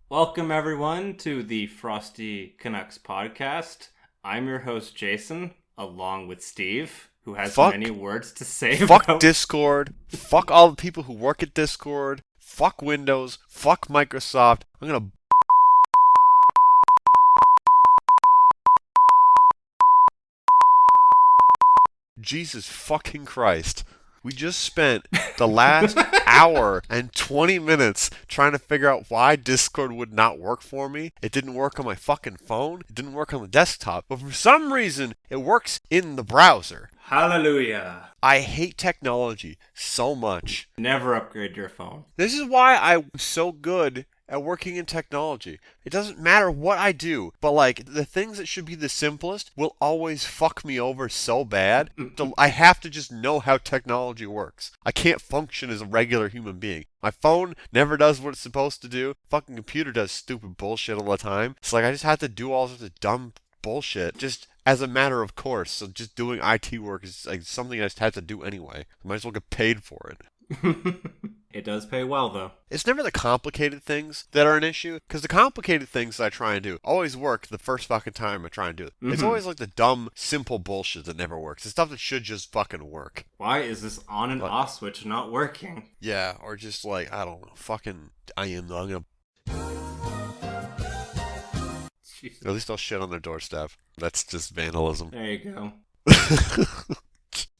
Welcome everyone to the Frosty Canucks podcast. I'm your host Jason, along with Steve, who has many words to say Fuck Discord. Fuck all the people who work at Discord. Fuck Windows. Fuck Microsoft. I'm gonna... Jesus fucking Christ. We just spent the last hour and 20 minutes trying to figure out why Discord would not work for me. It didn't work on my fucking phone. It didn't work on the desktop. But for some reason, it works in the browser. Hallelujah. I hate technology so much. Never upgrade your phone. This is why I'm so good at working in technology. It doesn't matter what I do, but like the things that should be the simplest will always fuck me over so bad. So I have to just know how technology works. I can't function as a regular human being. My phone never does what it's supposed to do. Fucking computer does stupid bullshit all the time. It's like I just have to do all sorts of dumb bullshit just as a matter of course. So just doing IT work is like something I just have to do anyway. I might as well get paid for it. It does pay well, though. It's never the complicated things that are an issue, because the complicated things that I try and do always work the first fucking time I try and do it. It's always like the dumb, simple bullshit that never works. The stuff that should just fucking work. Why is this on and off switch not working? Yeah, or just like, I don't know, fucking, I'm gonna... Jesus. At least I'll shit on their doorstep. That's just vandalism. There you go.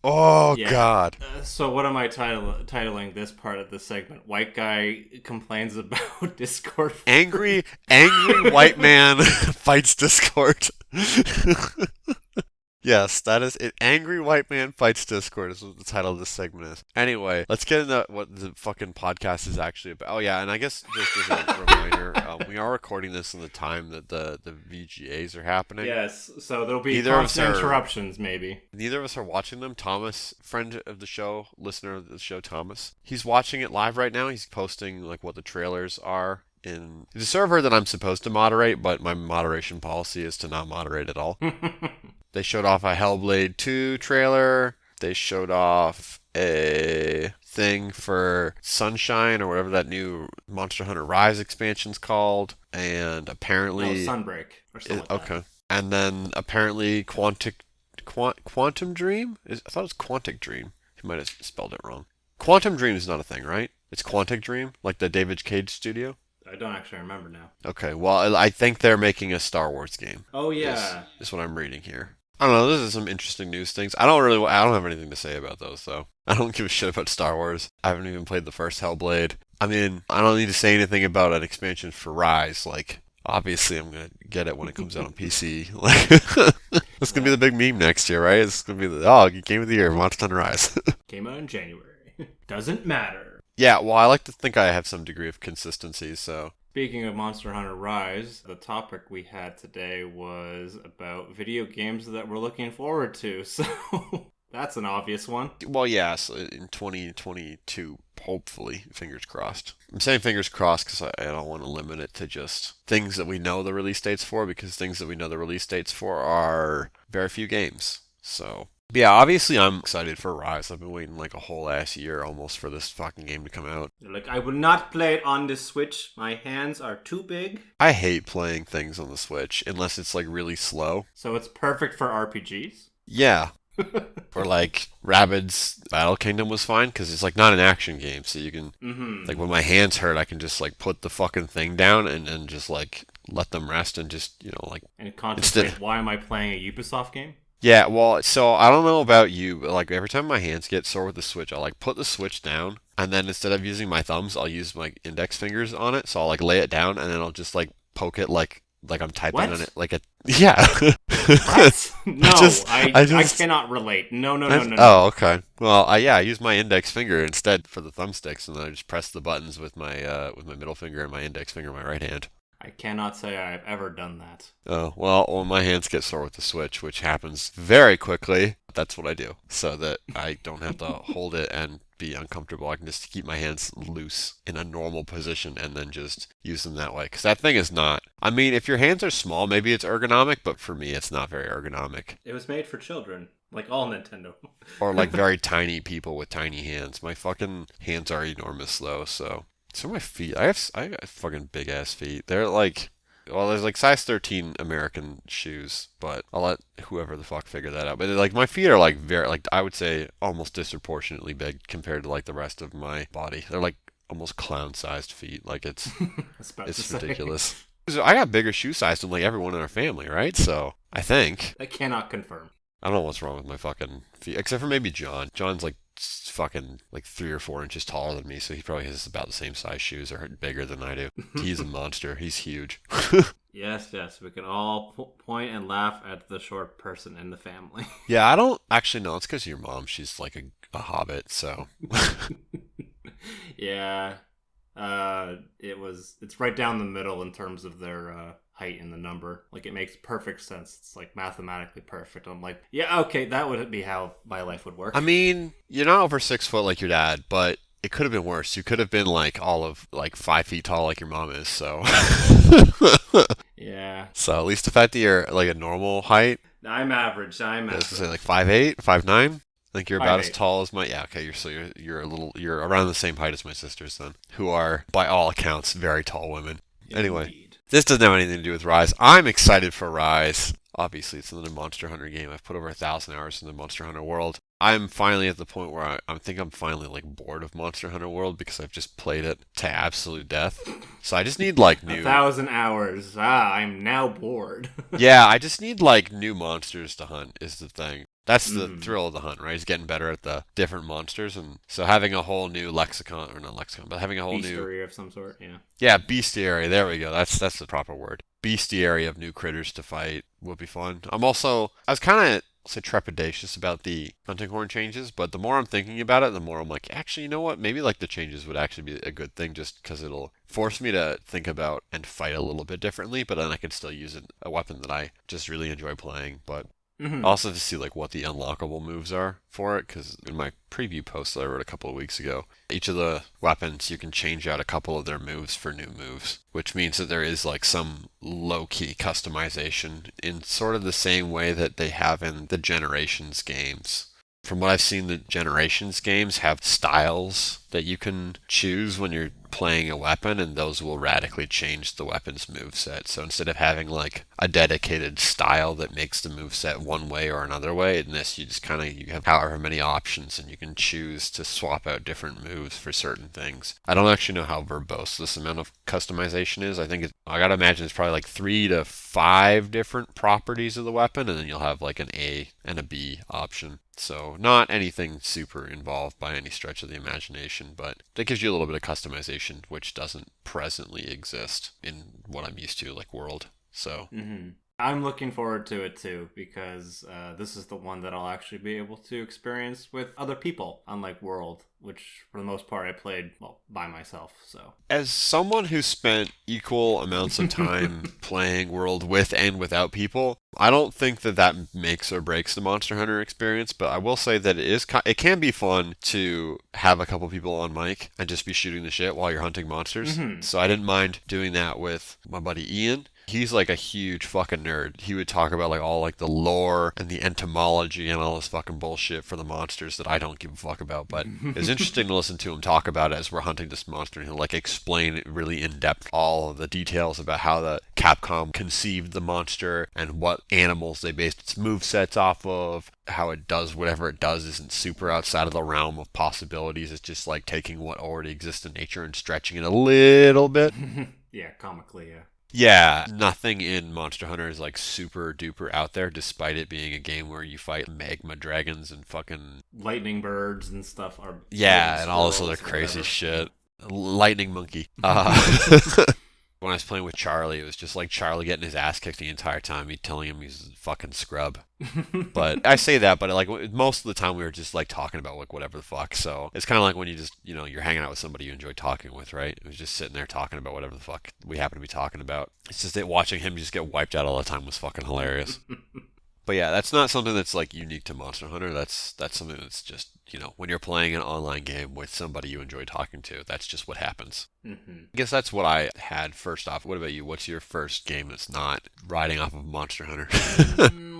Oh, yeah. God. So what am I titling this part of the segment? White guy complains about Discord. Angry white man fights Discord. Yes, that is it. Angry white man fights Discord is what the title of this segment is. Anyway, let's get into what the fucking podcast is actually about. Oh yeah, and I guess just as a reminder, we are recording this in the time that the VGAs are happening. Yes, so there'll be constant interruptions, maybe. Neither of us are watching them. Thomas, friend of the show, listener of the show, Thomas, he's watching it live right now. He's posting like what the trailers are. In the server that I'm supposed to moderate, but my moderation policy is to not moderate at all. They showed off a Hellblade 2 trailer. They showed off a thing for Sunshine or whatever that new Monster Hunter Rise expansion's called. And apparently... Sunbreak or something like that. And then apparently Quantum Dream? I thought it was Quantic Dream. He might have spelled it wrong. Quantum Dream is not a thing, right? It's Quantic Dream? Like the David Cage studio? I don't actually remember now. Okay, well, I think they're making a Star Wars game. Oh, yeah. Is what I'm reading here. I don't know, this is some interesting news things. I don't have anything to say about those, though. I don't give a shit about Star Wars. I haven't even played the first Hellblade. I mean, I don't need to say anything about an expansion for Rise. Like, obviously I'm going to get it when it comes out on PC. Like, that's going to be the big meme next year, right? It's going to be the Game of the Year, Monster Hunter Rise. Came out in January. Doesn't matter. Yeah, well, I like to think I have some degree of consistency, so... Speaking of Monster Hunter Rise, the topic we had today was about video games that we're looking forward to, so that's an obvious one. Well, yes, in 2022, hopefully, fingers crossed. I'm saying fingers crossed because I don't want to limit it to just things that we know the release dates for, because things that we know the release dates for are very few games, so... Yeah, obviously I'm excited for Rise. I've been waiting like a whole ass year almost for this fucking game to come out. Like, I will not play it on the Switch. My hands are too big. I hate playing things on the Switch unless it's like really slow. So it's perfect for RPGs? Yeah. Or like Rabbids Battle Kingdom was fine because it's like not an action game. So you can, like when my hands hurt, I can just like put the fucking thing down and just like let them rest and just, you know, like... And contemplate, why am I playing a Ubisoft game? Yeah, well, so I don't know about you, but like every time my hands get sore with the Switch, I'll like put the Switch down, and then instead of using my thumbs, I'll use my index fingers on it. So I'll like lay it down, and then I'll just like poke it like I'm typing on it, like a yeah. What? No, I cannot relate. No. Oh, okay. Well, I use my index finger instead for the thumbsticks, and then I just press the buttons with my middle finger and my index finger in my right hand. I cannot say I've ever done that. Oh, well, my hands get sore with the Switch, which happens very quickly. That's what I do, so that I don't have to hold it and be uncomfortable. I can just keep my hands loose in a normal position and then just use them that way. Because that thing is not... I mean, if your hands are small, maybe it's ergonomic, but for me, it's not very ergonomic. It was made for children. Like all Nintendo. Or like very tiny people with tiny hands. My fucking hands are enormous though, so my feet. I got fucking big ass feet. They're like, well, there's like size 13 American shoes, but I'll let whoever the fuck figure that out. But like my feet are like very, like I would say almost disproportionately big compared to like the rest of my body. They're like almost clown-sized feet. Like it's ridiculous. So I got bigger shoe size than like everyone in our family, right? So I think. I cannot confirm. I don't know what's wrong with my fucking feet, except for maybe John. John's like fucking like 3 or 4 inches taller than me, so he probably has about the same size shoes or bigger than I do. He's a monster. He's huge. Yes. We can all point and laugh at the short person in the family. Yeah, I don't actually know. It's because your mom, she's like a hobbit, so. Yeah. It's right down the middle in terms of their height and the number. Like, it makes perfect sense. It's like mathematically perfect. I'm like, yeah, okay, that would be how my life would work. I mean, you're not over 6 foot like your dad, but it could have been worse. You could have been like all of like 5 feet tall like your mom is, so. Yeah. So at least the fact that you're like a normal height. I'm average. I was gonna say like 5'8", 5'9". I think you're about 5'8". as tall as my. Yeah, okay. You're around the same height as my sisters then, who are by all accounts very tall women. Anyway, Indeed. This doesn't have anything to do with Rise. I'm excited for Rise. Obviously, it's another Monster Hunter game. I've put over 1,000 hours in the Monster Hunter world. I'm finally at the point where I think I'm finally like bored of Monster Hunter World because I've just played it to absolute death. So I just need like new 1,000 hours. I'm now bored. Yeah, I just need like new monsters to hunt is the thing. That's the thrill of the hunt, right? He's getting better at the different monsters, and so having a whole new lexicon, or not lexicon, but having a whole Bestiary of some sort, yeah. Yeah, bestiary. There we go. That's the proper word. Bestiary of new critters to fight would be fun. I was kind of say trepidatious about the hunting horn changes, but the more I'm thinking about it, the more I'm like, actually, you know what? Maybe like the changes would actually be a good thing, just because it'll force me to think about and fight a little bit differently. But then I can still use a weapon that I just really enjoy playing, but. Also to see like what the unlockable moves are for it, because in my preview post that I wrote a couple of weeks ago, each of the weapons you can change out a couple of their moves for new moves, which means that there is like some low-key customization in sort of the same way that they have in the Generations games. From what I've seen, the Generations games have styles that you can choose when you're playing a weapon, and those will radically change the weapon's moveset. So instead of having like a dedicated style that makes the moveset one way or another way, in this you just you have however many options, and you can choose to swap out different moves for certain things. I don't actually know how verbose this amount of customization is. I gotta imagine it's probably like 3 to 5 different properties of the weapon, and then you'll have like an A and a B option. So not anything super involved by any stretch of the imagination, but that gives you a little bit of customization, which doesn't presently exist in what I'm used to, like World. So I'm looking forward to it too, because this is the one that I'll actually be able to experience with other people, unlike World, which for the most part I played, by myself. So, as someone who spent equal amounts of time playing World with and without people, I don't think that makes or breaks the Monster Hunter experience, but I will say that it can be fun to have a couple people on mic and just be shooting the shit while you're hunting monsters. So I didn't mind doing that with my buddy Ian. He's like a huge fucking nerd. He would talk about like all like the lore and the entomology and all this fucking bullshit for the monsters that I don't give a fuck about. But it's interesting to listen to him talk about it as we're hunting this monster, and he'll like explain it really in depth, all of the details about how the Capcom conceived the monster and what animals they based its movesets off of. How it does whatever it does isn't super outside of the realm of possibilities. It's just like taking what already exists in nature and stretching it a little bit. Yeah, comically, yeah. Yeah, nothing in Monster Hunter is like super duper out there, despite it being a game where you fight magma dragons and fucking lightning birds and stuff. And all this other crazy shit. Lightning monkey. When I was playing with Charlie, it was just like Charlie getting his ass kicked the entire time. Me telling him he's a fucking scrub. But I say that, but like most of the time we were just like talking about like whatever the fuck. So it's kind of like when you just, you're hanging out with somebody you enjoy talking with, right? It was just sitting there talking about whatever the fuck we happen to be talking about. It's just that watching him just get wiped out all the time was fucking hilarious. But yeah, that's not something that's like unique to Monster Hunter. That's something that's just, when you're playing an online game with somebody you enjoy talking to, that's just what happens. I guess that's what I had first off. What about you? What's your first game that's not riding off of Monster Hunter?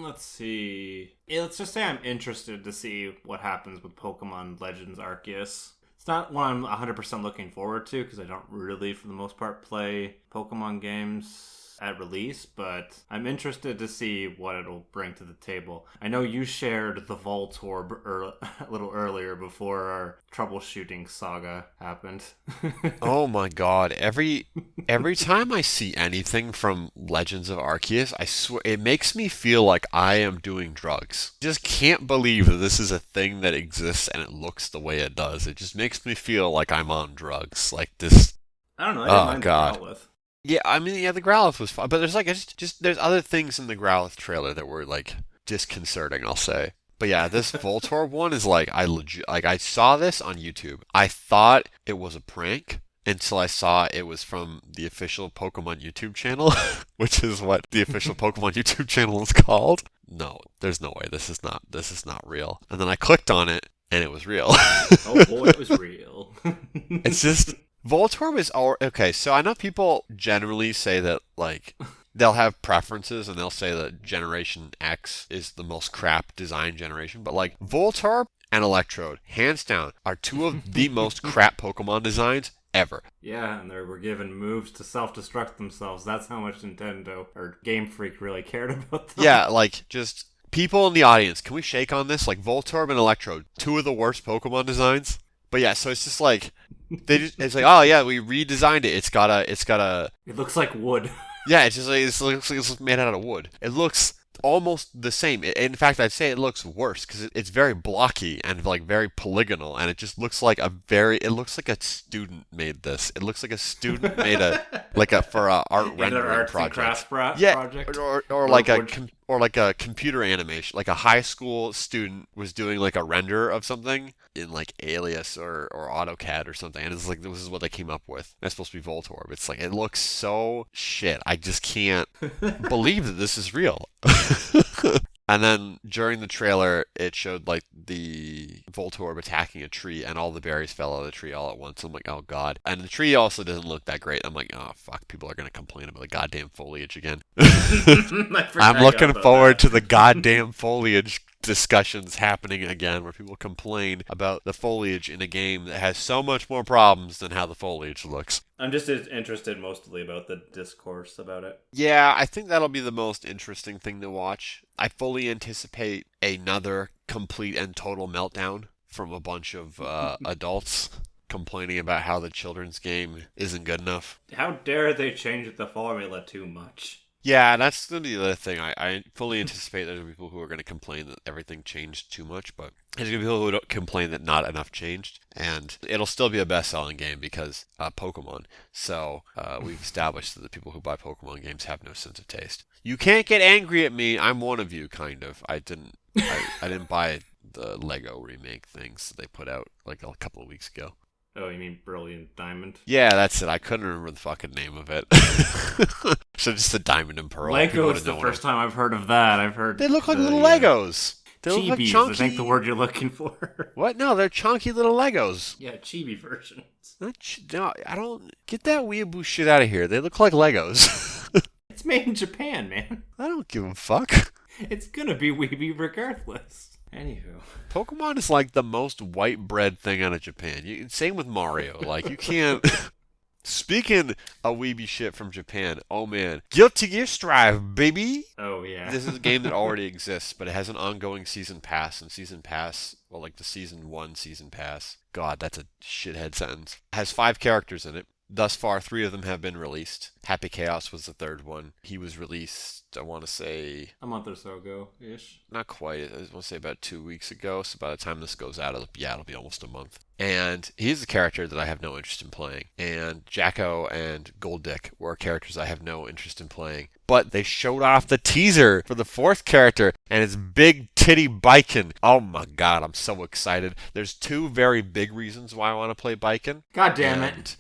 Let's see. Yeah, let's just say I'm interested to see what happens with Pokemon Legends Arceus. It's not one I'm 100% looking forward to because I don't really, for the most part, play Pokemon games at release, but I'm interested to see what it'll bring to the table. I know you shared the Voltorb a little earlier before our troubleshooting saga happened. Oh my god, every time I see anything from Legends of Arceus, I swear it makes me feel like I am doing drugs. Just can't believe that this is a thing that exists and it looks the way it does. It just makes me feel like I'm on drugs. Like this. I don't know, I didn't mind God. the Growlithe. Yeah, I mean, yeah, the Growlithe was fun, but there's like there's other things in the Growlithe trailer that were like disconcerting, I'll say. But yeah, this Voltorb one is like I saw this on YouTube. I thought it was a prank until I saw it was from the official Pokemon YouTube channel, which is what the official Pokemon YouTube channel is called. No, there's no way this is not real. And then I clicked on it and it was real. Oh boy, it was real. It's just Voltorb is okay, so I know people generally say that, like, they'll have preferences and they'll say that Generation X is the most crap design generation, but, like, Voltorb and Electrode, hands down, are two of the most crap Pokemon designs ever. Yeah, and they were given moves to self-destruct themselves. That's how much Nintendo or Game Freak really cared about them. Yeah, like, just people in the audience, can we shake on this? Like, Voltorb and Electrode, two of the worst Pokemon designs. But yeah, so it's just like it's like, oh yeah, we redesigned it. It's got a. It looks like wood. Yeah, it's just like it's made out of wood. It looks almost the same. In fact, I'd say it looks worse because it's very blocky and like very polygonal, and it just looks like it looks like a student made this. It looks like a student made for a art rendering project. Project. Or like a computer animation, like a high school student was doing like a render of something in like Alias or AutoCAD or something, and it's like this is what they came up with. That's supposed to be Voltorb. It's like it looks so shit. I just can't believe that this is real. And then during the trailer, it showed like the Voltorb attacking a tree, and all the berries fell out of the tree all at once. I'm like, oh god. And the tree also doesn't look that great. I'm like, oh fuck, people are gonna complain about the goddamn foliage again. I'm looking forward to the goddamn foliage discussions happening again, where people complain about the foliage in a game that has so much more problems than how the foliage looks. I'm just interested mostly about the discourse about it. Yeah, I think that'll be the most interesting thing to watch. I fully anticipate another complete and total meltdown from a bunch of adults complaining about how the children's game isn't good enough. How dare they change the formula too much? Yeah, that's going to be the other thing. I fully anticipate there's people who are going to complain that everything changed too much, but there's going to be people who don't complain that not enough changed, and it'll still be a best-selling game because Pokemon. So we've established that the people who buy Pokemon games have no sense of taste. You can't get angry at me. I'm one of you, kind of. I didn't buy the Lego remake things that they put out like a couple of weeks ago. Oh, you mean Brilliant Diamond? Yeah, that's it. I couldn't remember the fucking name of it. So just the Diamond and Pearl. Lego is the first time I've heard of that. I've heard they look like little Legos. They look like chibis, chunky. I think the word you're looking for. What? No, they're chunky little Legos. Yeah, chibi versions. No, I don't get that weeaboo shit out of here. They look like Legos. It's made in Japan, man. I don't give a fuck. It's gonna be weeby regardless. Anywho, Pokemon is like the most white bread thing out of Japan. Same with Mario. Like, you can't. Speaking of weeby shit from Japan, oh man, Guilty Gear Strive, baby. Oh yeah. This is a game that already exists, but it has an ongoing season pass, and like the season 1 season pass. God, that's a shithead sentence. It has 5 characters in it. Thus far, 3 of them have been released. Happy Chaos was the 3rd one. He was released, I want to say, a month or so ago-ish. Not quite. I want to say about 2 weeks ago. So by the time this goes out, it'll be almost a month. And he's a character that I have no interest in playing. And Jacko and Goldick were characters I have no interest in playing. But they showed off the teaser for the 4th character, and it's Big Titty Biken. Oh my god, I'm so excited. There's 2 very big reasons why I want to play Biken. God damn it.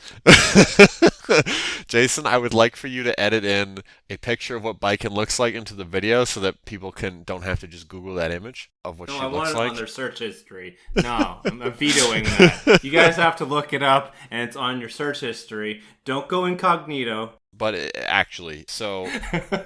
Jason, I would like for you to edit in a picture of what Biken looks like into the video so that people don't have to just Google that image of what she looks like. No, I want it on their search history. No, I'm vetoing that. You guys have to look it up, and it's on your search history. Don't go incognito. But actually, so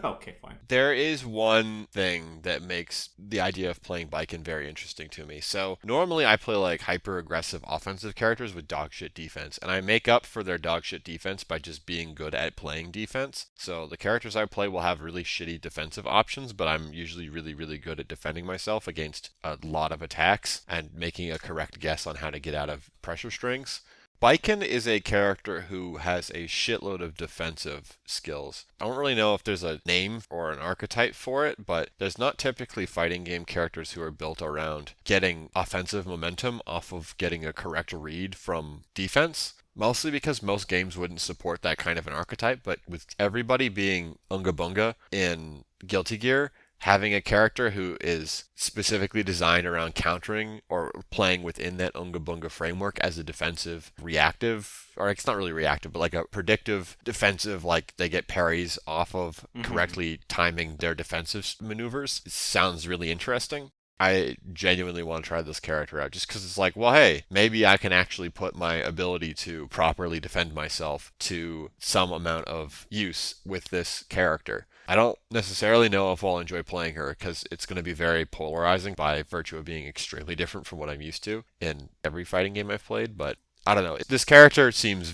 Okay, fine. there is one thing that makes the idea of playing Baiken very interesting to me. So normally I play like hyper aggressive offensive characters with dog shit defense, and I make up for their dog shit defense by just being good at playing defense. So the characters I play will have really shitty defensive options, but I'm usually really, really good at defending myself against a lot of attacks and making a correct guess on how to get out of pressure strings. Baiken is a character who has a shitload of defensive skills. I don't really know if there's a name or an archetype for it, but there's not typically fighting game characters who are built around getting offensive momentum off of getting a correct read from defense. Mostly because most games wouldn't support that kind of an archetype, but with everybody being Unga Bunga in Guilty Gear, having a character who is specifically designed around countering or playing within that Unga Bunga framework as a defensive reactive, or it's not really reactive, but like a predictive defensive, like they get parries off of correctly timing their defensive maneuvers. It sounds really interesting. I genuinely want to try this character out just because it's like, well, hey, maybe I can actually put my ability to properly defend myself to some amount of use with this character. I don't necessarily know if I'll enjoy playing her because it's going to be very polarizing by virtue of being extremely different from what I'm used to in every fighting game I've played, but I don't know. This character seems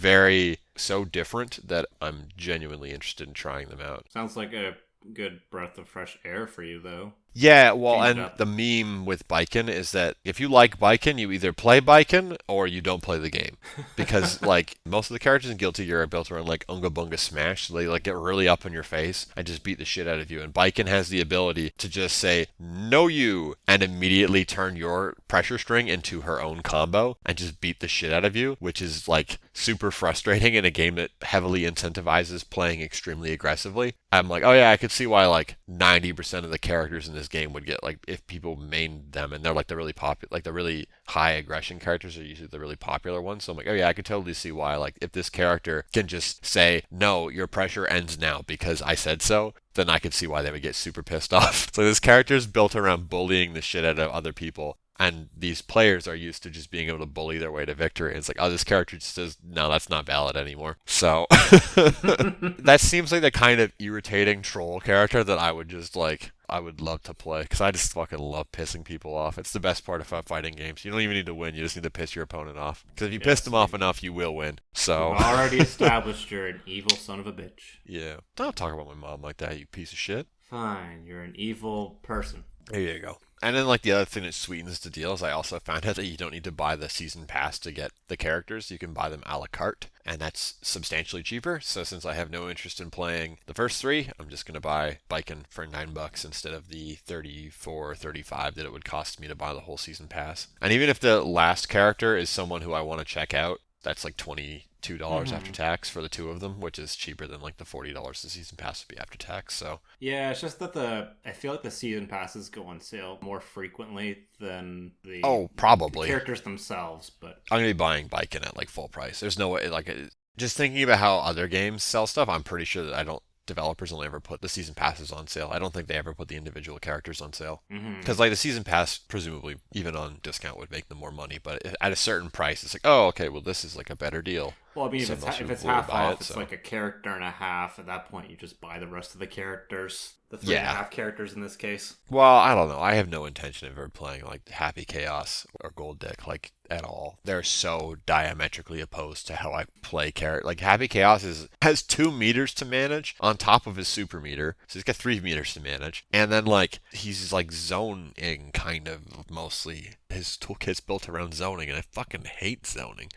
so different that I'm genuinely interested in trying them out. Sounds like a good breath of fresh air for you, though. Yeah, well, Change it and up. the meme with Baiken is that if you like Baiken, you either play Baiken or you don't play the game. Because, like, most of the characters in Guilty Gear are built around, like, Unga Bunga Smash. So they, like, get really up in your face and just beat the shit out of you. And Baiken has the ability to just say, "No you," and immediately turn your pressure string into her own combo and just beat the shit out of you, which is, like, super frustrating in a game that heavily incentivizes playing extremely aggressively. I'm like, oh yeah, I could see why, like, 90% of the characters in this game would get, like, if people mained them, and they're like the really popular, like the really high aggression characters are usually the really popular ones. So I'm like, oh yeah, I could totally see why, like, if this character can just say, no, your pressure ends now because I said so, then I could see why they would get super pissed off. So this character is built around bullying the shit out of other people. And these players are used to just being able to bully their way to victory. It's like, oh, this character just says, no, that's not valid anymore. So that seems like the kind of irritating troll character that I would just like, I would love to play because I just fucking love pissing people off. It's the best part about fighting games. You don't even need to win. You just need to piss your opponent off. Because if you piss them off enough, you will win. So We've already established you're an evil son of a bitch. yeah. Don't talk about my mom like that, you piece of shit. Fine, you're an evil person. There you go. And then, like, the other thing that sweetens the deal is I also found out that you don't need to buy the season pass to get the characters. You can buy them a la carte, and that's substantially cheaper. So since I have no interest in playing the first three, I'm just going to buy Baiken for $9 instead of the $34, $35 that it would cost me to buy the whole season pass. And even if the last character is someone who I want to check out, that's like $22 after tax for the two of them, which is cheaper than like the $40 the season pass would be after tax. So yeah, it's just that I feel like the season passes go on sale more frequently than the probably the characters themselves. But I'm gonna be buying Baiken at like full price. There's no way, like, just thinking about how other games sell stuff, I'm pretty sure that developers only ever put the season passes on sale. I don't think they ever put the individual characters on sale. Because like the season pass, presumably, even on discount, would make them more money. But at a certain price, it's like, oh, okay, well, this is like a better deal. Well, I mean, So if most it's people half would buy off, it, it's so. like a character and a half. At that point, you just buy the rest of the characters. The three and Yeah. a half characters in this case. Well, I don't know. I have no intention of ever playing like Happy Chaos or Gold Dick, like, at all. They're so diametrically opposed to how I play character. Like, Happy Chaos has 2 meters to manage on top of his super meter, so he's got 3 meters to manage. And then, like, he's like zoning kind of mostly. His toolkit's built around zoning, and I fucking hate zoning.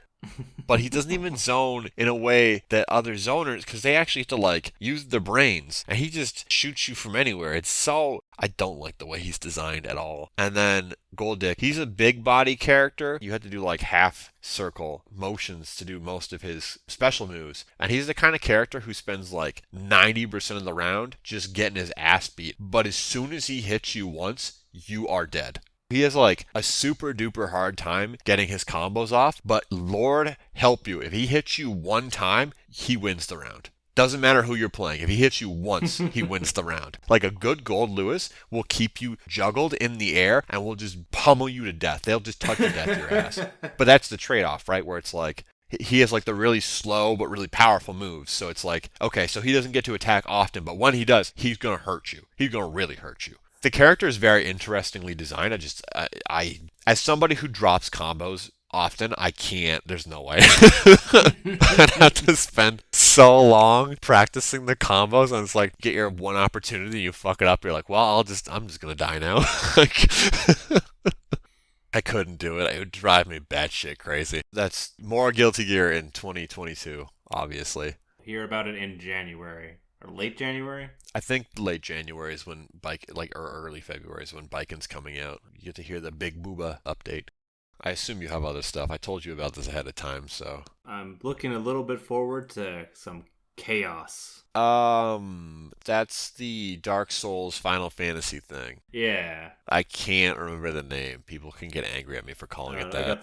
But he doesn't even zone in a way that other zoners, because they actually have to, like, use their brains, and he just shoots you from anywhere. I don't like the way he's designed at all. And then Gold Dick, he's a big body character. You have to do like half circle motions to do most of his special moves. And he's the kind of character who spends like 90% of the round just getting his ass beat. But as soon as he hits you once, you are dead. He has like a super duper hard time getting his combos off, but Lord help you, if he hits you one time, he wins the round. Doesn't matter who you're playing. If he hits you once, he wins the round. Like a good Gold Lewis will keep you juggled in the air and will just pummel you to death. They'll just touch you to death your ass. But that's the trade-off, right? Where it's like, he has like the really slow but really powerful moves. So it's like, okay, so he doesn't get to attack often, but when he does, he's gonna hurt you. He's gonna really hurt you. The character is very interestingly designed. I as somebody who drops combos often, I can't. There's no way. I'd have to spend so long practicing the combos, and it's like get your one opportunity, you fuck it up. You're like, well, I'm just gonna die now. Like, I couldn't do it. It would drive me batshit crazy. That's more Guilty Gear in 2022, obviously. Hear about it in January or late January. I think late January is when or early February is when Biken's coming out. You get to hear the Big Booba update. I assume you have other stuff. I told you about this ahead of time, so. I'm looking a little bit forward to some chaos. That's the Dark Souls Final Fantasy thing. Yeah. I can't remember the name. People can get angry at me for calling it that. I got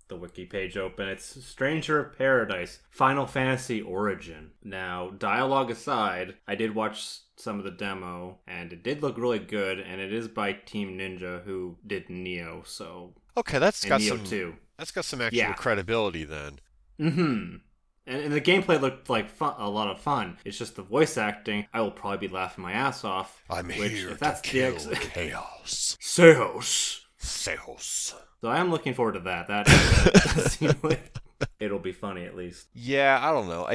the wiki page open. It's Stranger of Paradise, Final Fantasy Origin. Now, dialogue aside, I did watch some of the demo, and it did look really good, and it is by Team Ninja, who did Neo, so... Okay, that's got Neo some... 2. That's got some actual credibility, then. Mm-hmm. And the gameplay looked like a lot of fun. It's just the voice acting. I will probably be laughing my ass off. I'm here if that's to kill chaos. Seos. So I am looking forward to that. That does seem like it'll be funny at least. Yeah, I don't know.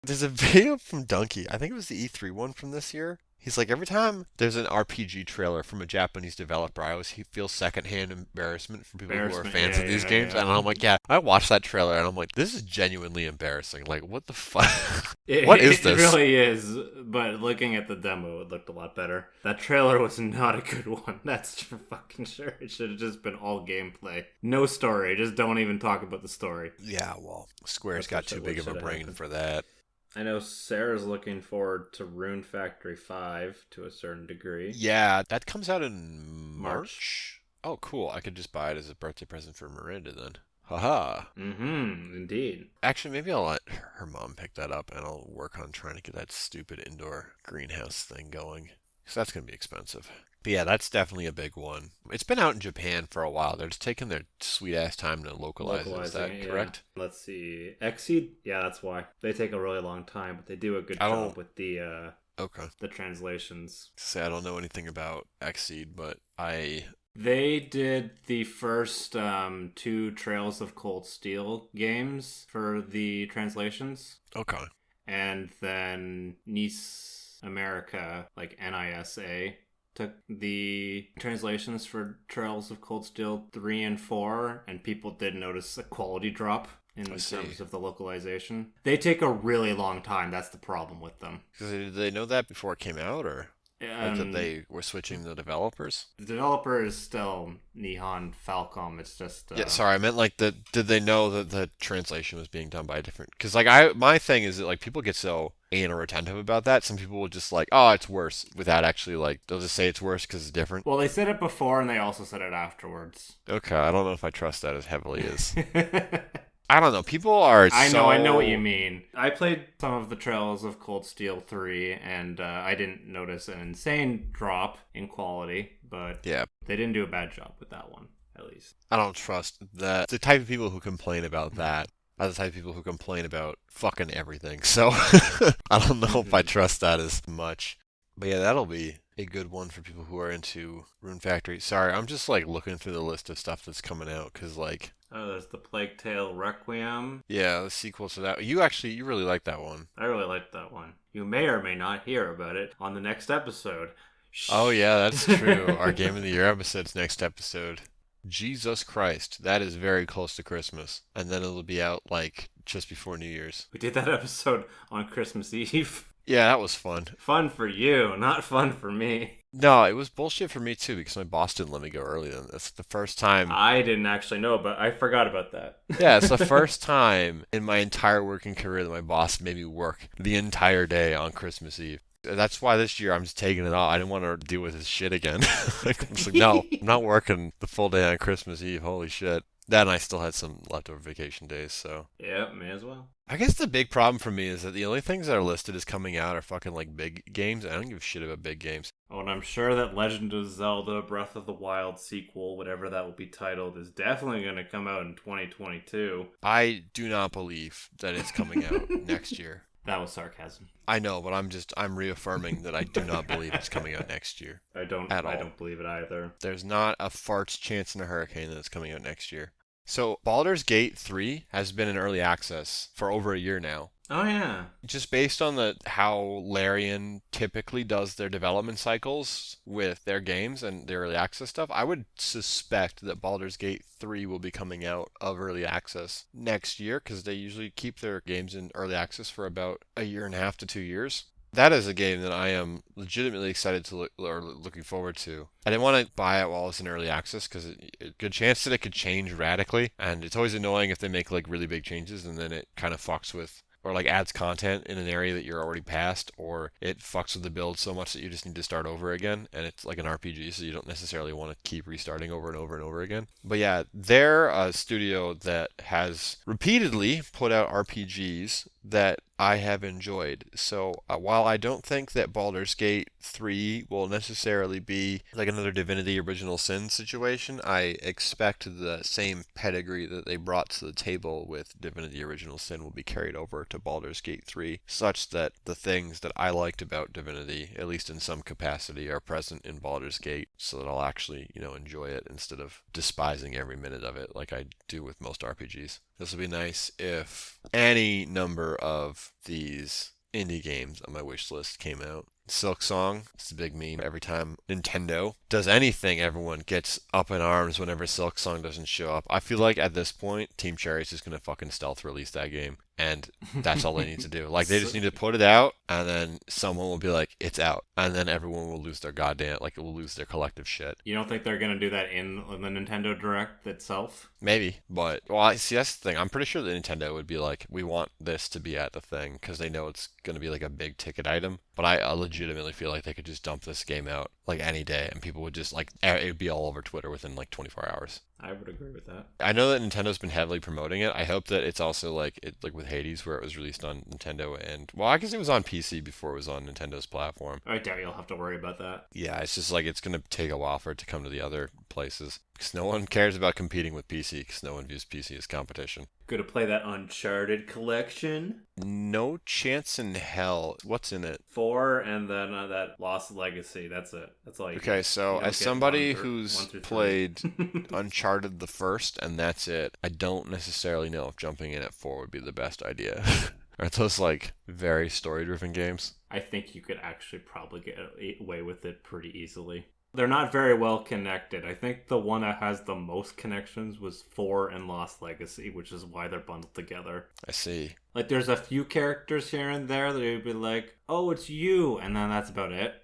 There's a video from Donkey. I think it was the E3 one from this year. He's like, every time there's an RPG trailer from a Japanese developer, I always feel secondhand embarrassment from people who are fans of these games. And I'm like, yeah, I watched that trailer and I'm like, this is genuinely embarrassing. Like, what the fuck? What is this? It really is. But looking at the demo, it looked a lot better. That trailer was not a good one. That's for fucking sure. It should have just been all gameplay. No story. Just don't even talk about the story. Yeah, well, Square's got too big of a brain for that. I know Sarah's looking forward to Rune Factory 5 to a certain degree. Yeah, that comes out in March. Oh, cool. I could just buy it as a birthday present for Miranda then. Haha. Mm-hmm, indeed. Actually, maybe I'll let her mom pick that up, and I'll work on trying to get that stupid indoor greenhouse thing going. Because that's going to be expensive. But yeah, that's definitely a big one. It's been out in Japan for a while. They're just taking their sweet-ass time to localize it. Is that correct? Yeah. Let's see. Xseed? Yeah, that's why. They take a really long time, but they do a good job with the translations. Say I don't know anything about Xseed, but They did the first 2 Trails of Cold Steel games for the translations. Okay. And then Nice America, like NISA, took the translations for Trails of Cold Steel 3 and 4, and people did notice a quality drop in terms of the localization. They take a really long time. That's the problem with them. Did they know that before it came out, or that they were switching the developers? The developer is still Nihon Falcom. It's just... Yeah, sorry, I meant like did they know that the translation was being done by a different... Because like my thing is that like people get so anal retentive about that. Some people will just like, oh, it's worse, without actually like, they'll just say it's worse because it's different. Well, they said it before and they also said it afterwards. Okay, I don't know if I trust that as heavily as... I don't know. People are I know what you mean. I played some of the Trails of Cold Steel 3, and I didn't notice an insane drop in quality, but yeah, they didn't do a bad job with that one, at least. I don't trust that. The type of people who complain about that are the type of people who complain about fucking everything, so I don't know if I trust that as much. But yeah, that'll be a good one for people who are into Rune Factory. Sorry, I'm just like looking through the list of stuff that's coming out, because like... Oh, there's the Plague Tale Requiem. Yeah, the sequel to that. You really like that one. I really liked that one. You may or may not hear about it on the next episode. Shh. Oh yeah, that's true. Our Game of the Year episode's next episode. Jesus Christ, that is very close to Christmas. And then it'll be out like just before New Year's. We did that episode on Christmas Eve. Yeah, that was fun. Fun for you, not fun for me. No, it was bullshit for me too, because my boss didn't let me go early. That's the first time. I didn't actually know, but I forgot about that. Yeah, it's the first time in my entire working career that my boss made me work the entire day on Christmas Eve. That's why this year I'm just taking it off. I didn't want to deal with his shit again. I'm just like, no, I'm not working the full day on Christmas Eve. Holy shit. Then I still had some leftover vacation days, so... Yeah, may as well. I guess the big problem for me is that the only things that are listed as coming out are fucking, like, big games. I don't give a shit about big games. Oh, and I'm sure that Legend of Zelda Breath of the Wild sequel, whatever that will be titled, is definitely going to come out in 2022. I do not believe that it's coming out next year. That was sarcasm. I know, but I'm reaffirming that I do not believe it's coming out next year. I don't believe it either. There's not a fart's chance in a hurricane that it's coming out next year. So Baldur's Gate 3 has been in early access for over a year now. Oh yeah. Just based on how Larian typically does their development cycles with their games and their early access stuff, I would suspect that Baldur's Gate 3 will be coming out of early access next year, because they usually keep their games in early access for about a year and a half to 2 years. That is a game that I am legitimately excited to looking forward to. I didn't want to buy it while it's in early access because a good chance that it could change radically, and it's always annoying if they make like really big changes and then it kind of fucks with, or like adds content in an area that you're already past, or it fucks with the build so much that you just need to start over again, and it's like an RPG, so you don't necessarily want to keep restarting over and over and over again. But yeah, they're a studio that has repeatedly put out RPGs that I have enjoyed. So while I don't think that Baldur's Gate 3 will necessarily be like another Divinity Original Sin situation, I expect the same pedigree that they brought to the table with Divinity Original Sin will be carried over to Baldur's Gate 3, such that the things that I liked about Divinity, at least in some capacity, are present in Baldur's Gate, so that I'll actually, enjoy it instead of despising every minute of it like I do with most RPGs. This would be nice if any number of these indie games on my wish list came out. Silk Song, it's a big meme. Every time Nintendo does anything, everyone gets up in arms whenever Silk Song doesn't show up. I feel like at this point, Team Cherry's just going to fucking stealth release that game. And that's all they need to do. Like, they just need to put it out, and then someone will be like, it's out. And then everyone will lose their will lose their collective shit. You don't think they're going to do that in the Nintendo Direct itself? Maybe, but, well, see, that's the thing. I'm pretty sure that Nintendo would be like, we want this to be at the thing, because they know it's going to be like a big ticket item. But I legitimately feel like they could just dump this game out, like, any day, and people would just, like, it would be all over Twitter within, like, 24 hours. I would agree with that. I know that Nintendo's been heavily promoting it. I hope that it's also like with Hades, where it was released on Nintendo, and well, I guess it was on PC before it was on Nintendo's platform. I doubt you'll have to worry about that. Yeah, it's just like it's gonna take a while for it to come to the other places, because no one cares about competing with PC, because no one views PC as competition. Gonna play that Uncharted collection? No chance in hell. What's in it? 4, and then that Lost Legacy. That's it. That's all you Okay, get. so You as don't get somebody 1 who's through 3. played Uncharted the first, and that's it, I don't necessarily know if jumping in at 4 would be the best idea. Are those like very story-driven games? I think you could actually probably get away with it pretty easily. They're not very well connected. I think the one that has the most connections was 4 and Lost Legacy, which is why they're bundled together. I see. Like, there's a few characters here and there that would be like, oh, it's you, and then that's about it.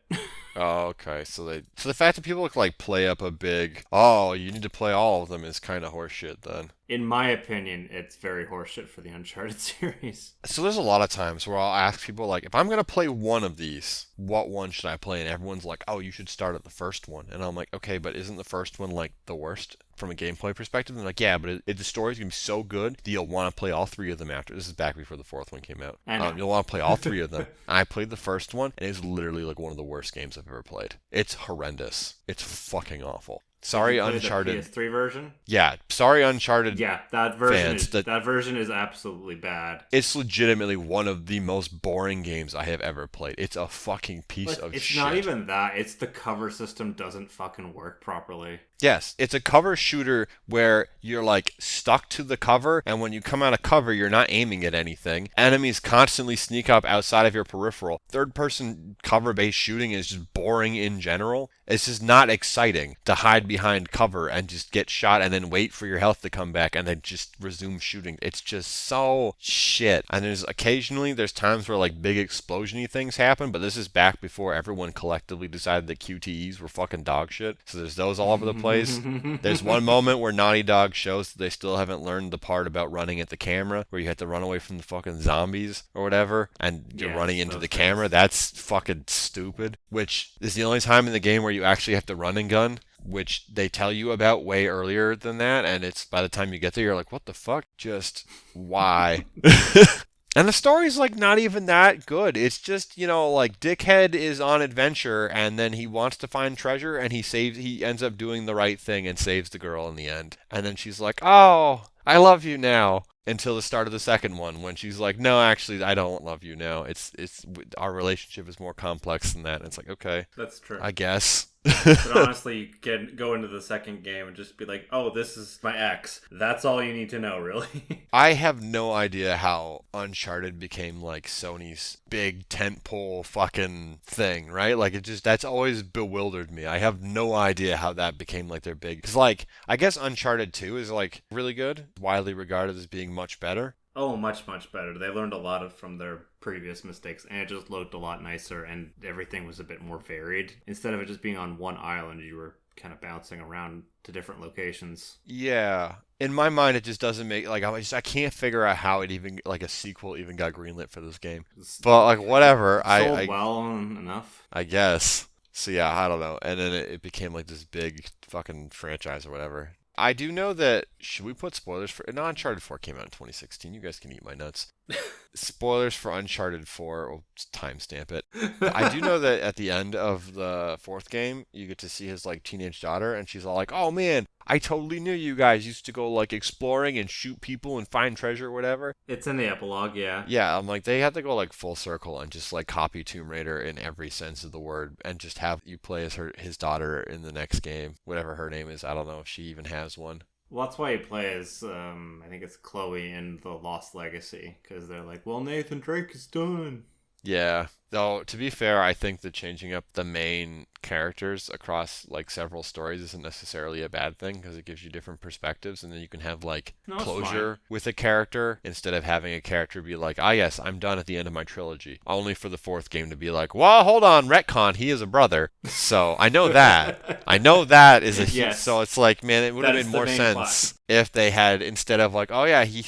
Oh, okay. So the fact that people like play up a big, oh, you need to play all of them is kind of horseshit then. In my opinion, it's very horseshit for the Uncharted series. So there's a lot of times where I'll ask people like, if I'm going to play one of these, what one should I play? And everyone's like, oh, you should start at the first one. And I'm like, okay, but isn't the first one like the worst from a gameplay perspective? And they're like, yeah, but the story's going to be so good that you'll want to play all 3 of them after. This is back before the 4th one came out. You'll want to play all 3 of them. I played the first one, and it's literally like one of the worst games I've ever played. It's horrendous. It's fucking awful. Sorry, Uncharted. The PS3 version? Yeah, sorry, Uncharted. Yeah, that version is absolutely bad. It's legitimately one of the most boring games I have ever played. It's a fucking piece of shit. It's not even that. It's the cover system doesn't fucking work properly. Yes, it's a cover shooter where you're like stuck to the cover, and when you come out of cover, you're not aiming at anything. Enemies constantly sneak up outside of your peripheral. Third-person cover-based shooting is just boring in general. It's just not exciting to hide behind cover and just get shot and then wait for your health to come back and then just resume shooting. It's just so shit. And there's times where like big explosion-y things happen, but this is back before everyone collectively decided that QTEs were fucking dog shit. So there's those all over the place. There's one moment where Naughty Dog shows that they still haven't learned the part about running at the camera, where you have to run away from the fucking zombies or whatever, and you're running into the camera. That's fucking stupid. Which is the only time in the game where you actually have to run and gun, which they tell you about way earlier than that, and it's by the time you get there, you're like, what the fuck? Just why? And the story's like not even that good. It's just, like Dickhead is on adventure and then he wants to find treasure and he ends up doing the right thing and saves the girl in the end. And then she's like, "Oh, I love you now." Until the start of the second one when she's like, "No, actually, I don't love you now. It's our relationship is more complex than that." And it's like, "Okay, That's true. I guess." But honestly, you can go into the second game and just be like, oh, this is my ex. That's all you need to know, really. I have no idea how Uncharted became like Sony's big tentpole fucking thing, right? Like that's always bewildered me. I have no idea how that became like their big. Cause like I guess Uncharted 2 is like really good, widely regarded as being much better. Oh, much, much better. They learned a lot from their previous mistakes, and it just looked a lot nicer, and everything was a bit more varied. Instead of it just being on one island, you were kind of bouncing around to different locations. Yeah. In my mind, it just doesn't make like I can't figure out how it even like a sequel even got greenlit for this game. But like whatever, Sold well enough. I guess. So yeah, I don't know. And then it became like this big fucking franchise or whatever. I do know that, should we put spoilers for... No, Uncharted 4 came out in 2016. You guys can eat my nuts. Spoilers for Uncharted 4. We'll timestamp it. I do know that at the end of the fourth game, you get to see his like teenage daughter, and she's all like, "Oh man, I totally knew you guys used to go like exploring and shoot people and find treasure or whatever." It's in the epilogue, yeah. Yeah, I'm like, they have to go like full circle and just like copy Tomb Raider in every sense of the word and just have you play as his daughter in the next game, whatever her name is. I don't know if she even has one. Well, that's why you play as, I think it's Chloe in The Lost Legacy, because they're like, well, Nathan Drake is done. Yeah. Though, to be fair, I think that changing up the main characters across like several stories isn't necessarily a bad thing because it gives you different perspectives and then you can have like closure with a character instead of having a character be like, "Ah, yes, I'm done at the end of my trilogy." Only for the fourth game to be like, "Well, hold on, retcon, he is a brother." So I know that. I know that is a yes. So it's like, man, it would have made more sense if they had, instead of like, "Oh yeah, he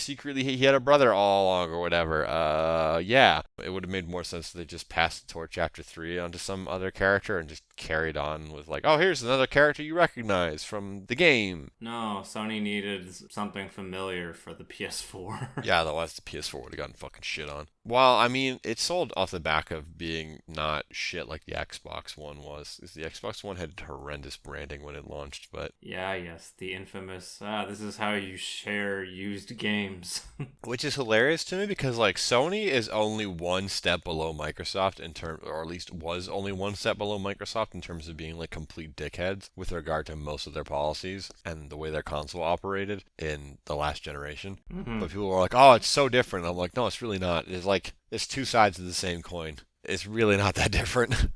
had a brother all along," or whatever. Yeah, it would have made more sense if they just passed the torch after 3 onto some other character and just carried on with like, "Oh, here's another character you recognize from the game." No, Sony needed something familiar for the PS4. Yeah, otherwise the PS4 would have gotten fucking shit on. Well, I mean, it sold off the back of being not shit like the Xbox One was. The Xbox One had horrendous branding when it launched, but... Yes, the infamous, this is how you share used games. Which is hilarious to me because, like, Sony is only one step below Microsoft in terms, or at least was only one step below Microsoft in terms of being, like, complete dickheads with regard to most of their policies and the way their console operated in the last generation. Mm-hmm. But people were like, "Oh, it's so different." I'm like, no, it's really not. It's like, it's two sides of the same coin. It's really not that different.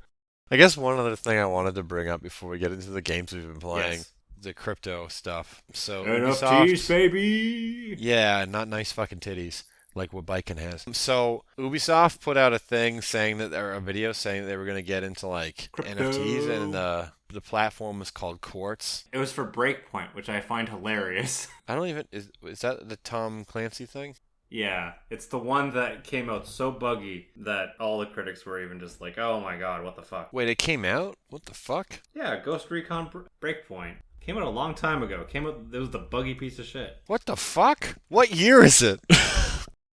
I guess one other thing I wanted to bring up before we get into the games we've been playing, the crypto stuff. So NFTs, Ubisoft, baby! Yeah, not nice fucking titties like what Biken has. So Ubisoft put out a thing saying that, or a video saying that they were going to get into like crypto. NFTs, and the platform was called Quartz. It was for Breakpoint, which I find hilarious. I don't even, is that the Tom Clancy thing? Yeah, it's the one that came out so buggy that all the critics were even just like, "Oh my god, what the fuck?" Wait, it came out? What the fuck? Yeah, Ghost Recon Breakpoint. Came out a long time ago. It was the buggy piece of shit. What the fuck? What year is it?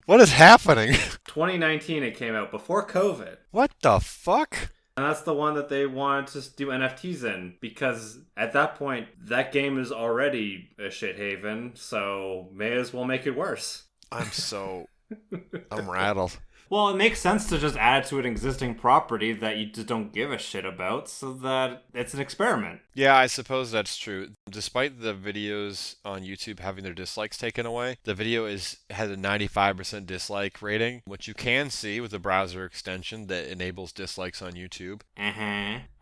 What is happening? 2019 it came out, before COVID. What the fuck? And that's the one that they wanted to do NFTs in, because at that point, that game is already a shit haven, so may as well make it worse. I'm rattled. Well, it makes sense to just add to an existing property that you just don't give a shit about, so that it's an experiment. Yeah, I suppose that's true. Despite the videos on YouTube having their dislikes taken away, the video has a 95% dislike rating, which you can see with a browser extension that enables dislikes on YouTube.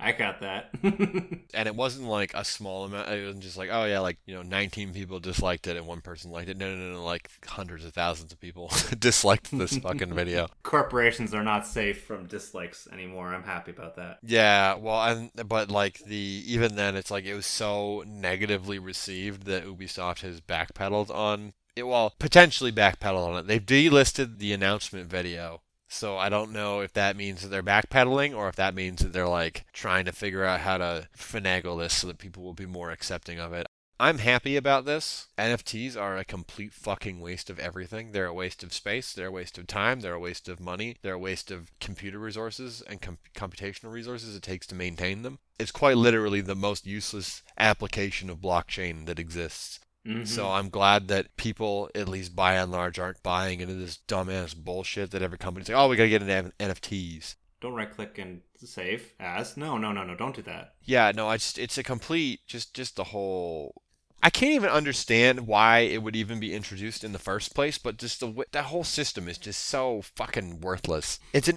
I got that. And it wasn't like a small amount. It wasn't just like, oh yeah, like, 19 people disliked it and one person liked it. No, like hundreds of thousands of people disliked this fucking video. Corporations are not safe from dislikes anymore. I'm happy about that. Yeah, well, but like even then, it's like it was so negatively received that Ubisoft has backpedaled on it. Well, potentially backpedaled on it. They've delisted the announcement video. So I don't know if that means that they're backpedaling or if that means that they're like trying to figure out how to finagle this so that people will be more accepting of it. I'm happy about this. NFTs are a complete fucking waste of everything. They're a waste of space. They're a waste of time. They're a waste of money. They're a waste of computer resources and computational resources it takes to maintain them. It's quite literally the most useless application of blockchain that exists. Mm-hmm. So I'm glad that people, at least by and large, aren't buying into this dumbass bullshit that every company's like, oh, we gotta get into NFTs. Don't right-click and save as. No, don't do that. Yeah, no, it's a complete, just the whole... I can't even understand why it would even be introduced in the first place, but just that whole system is just so fucking worthless. It's an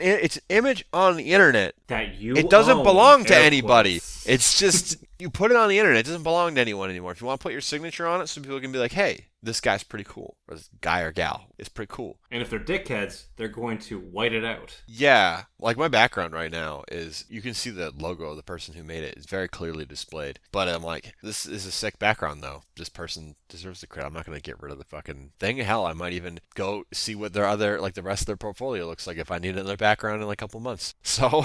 image on the internet. That you It doesn't own, belong to air anybody. quotes. It's just, you put it on the internet. It doesn't belong to anyone anymore. If you want to put your signature on it so people can be like, hey, this guy's pretty cool. Or this guy or gal is pretty cool. And if they're dickheads, they're going to white it out. Yeah, like my background right now is, you can see the logo of the person who made it. It's very clearly displayed. But I'm like, this is a sick background though. This person deserves the credit. I'm not going to get rid of the fucking thing. Hell, I might even go see what their other, like the rest of their portfolio looks like if I need another background in like a couple months. So...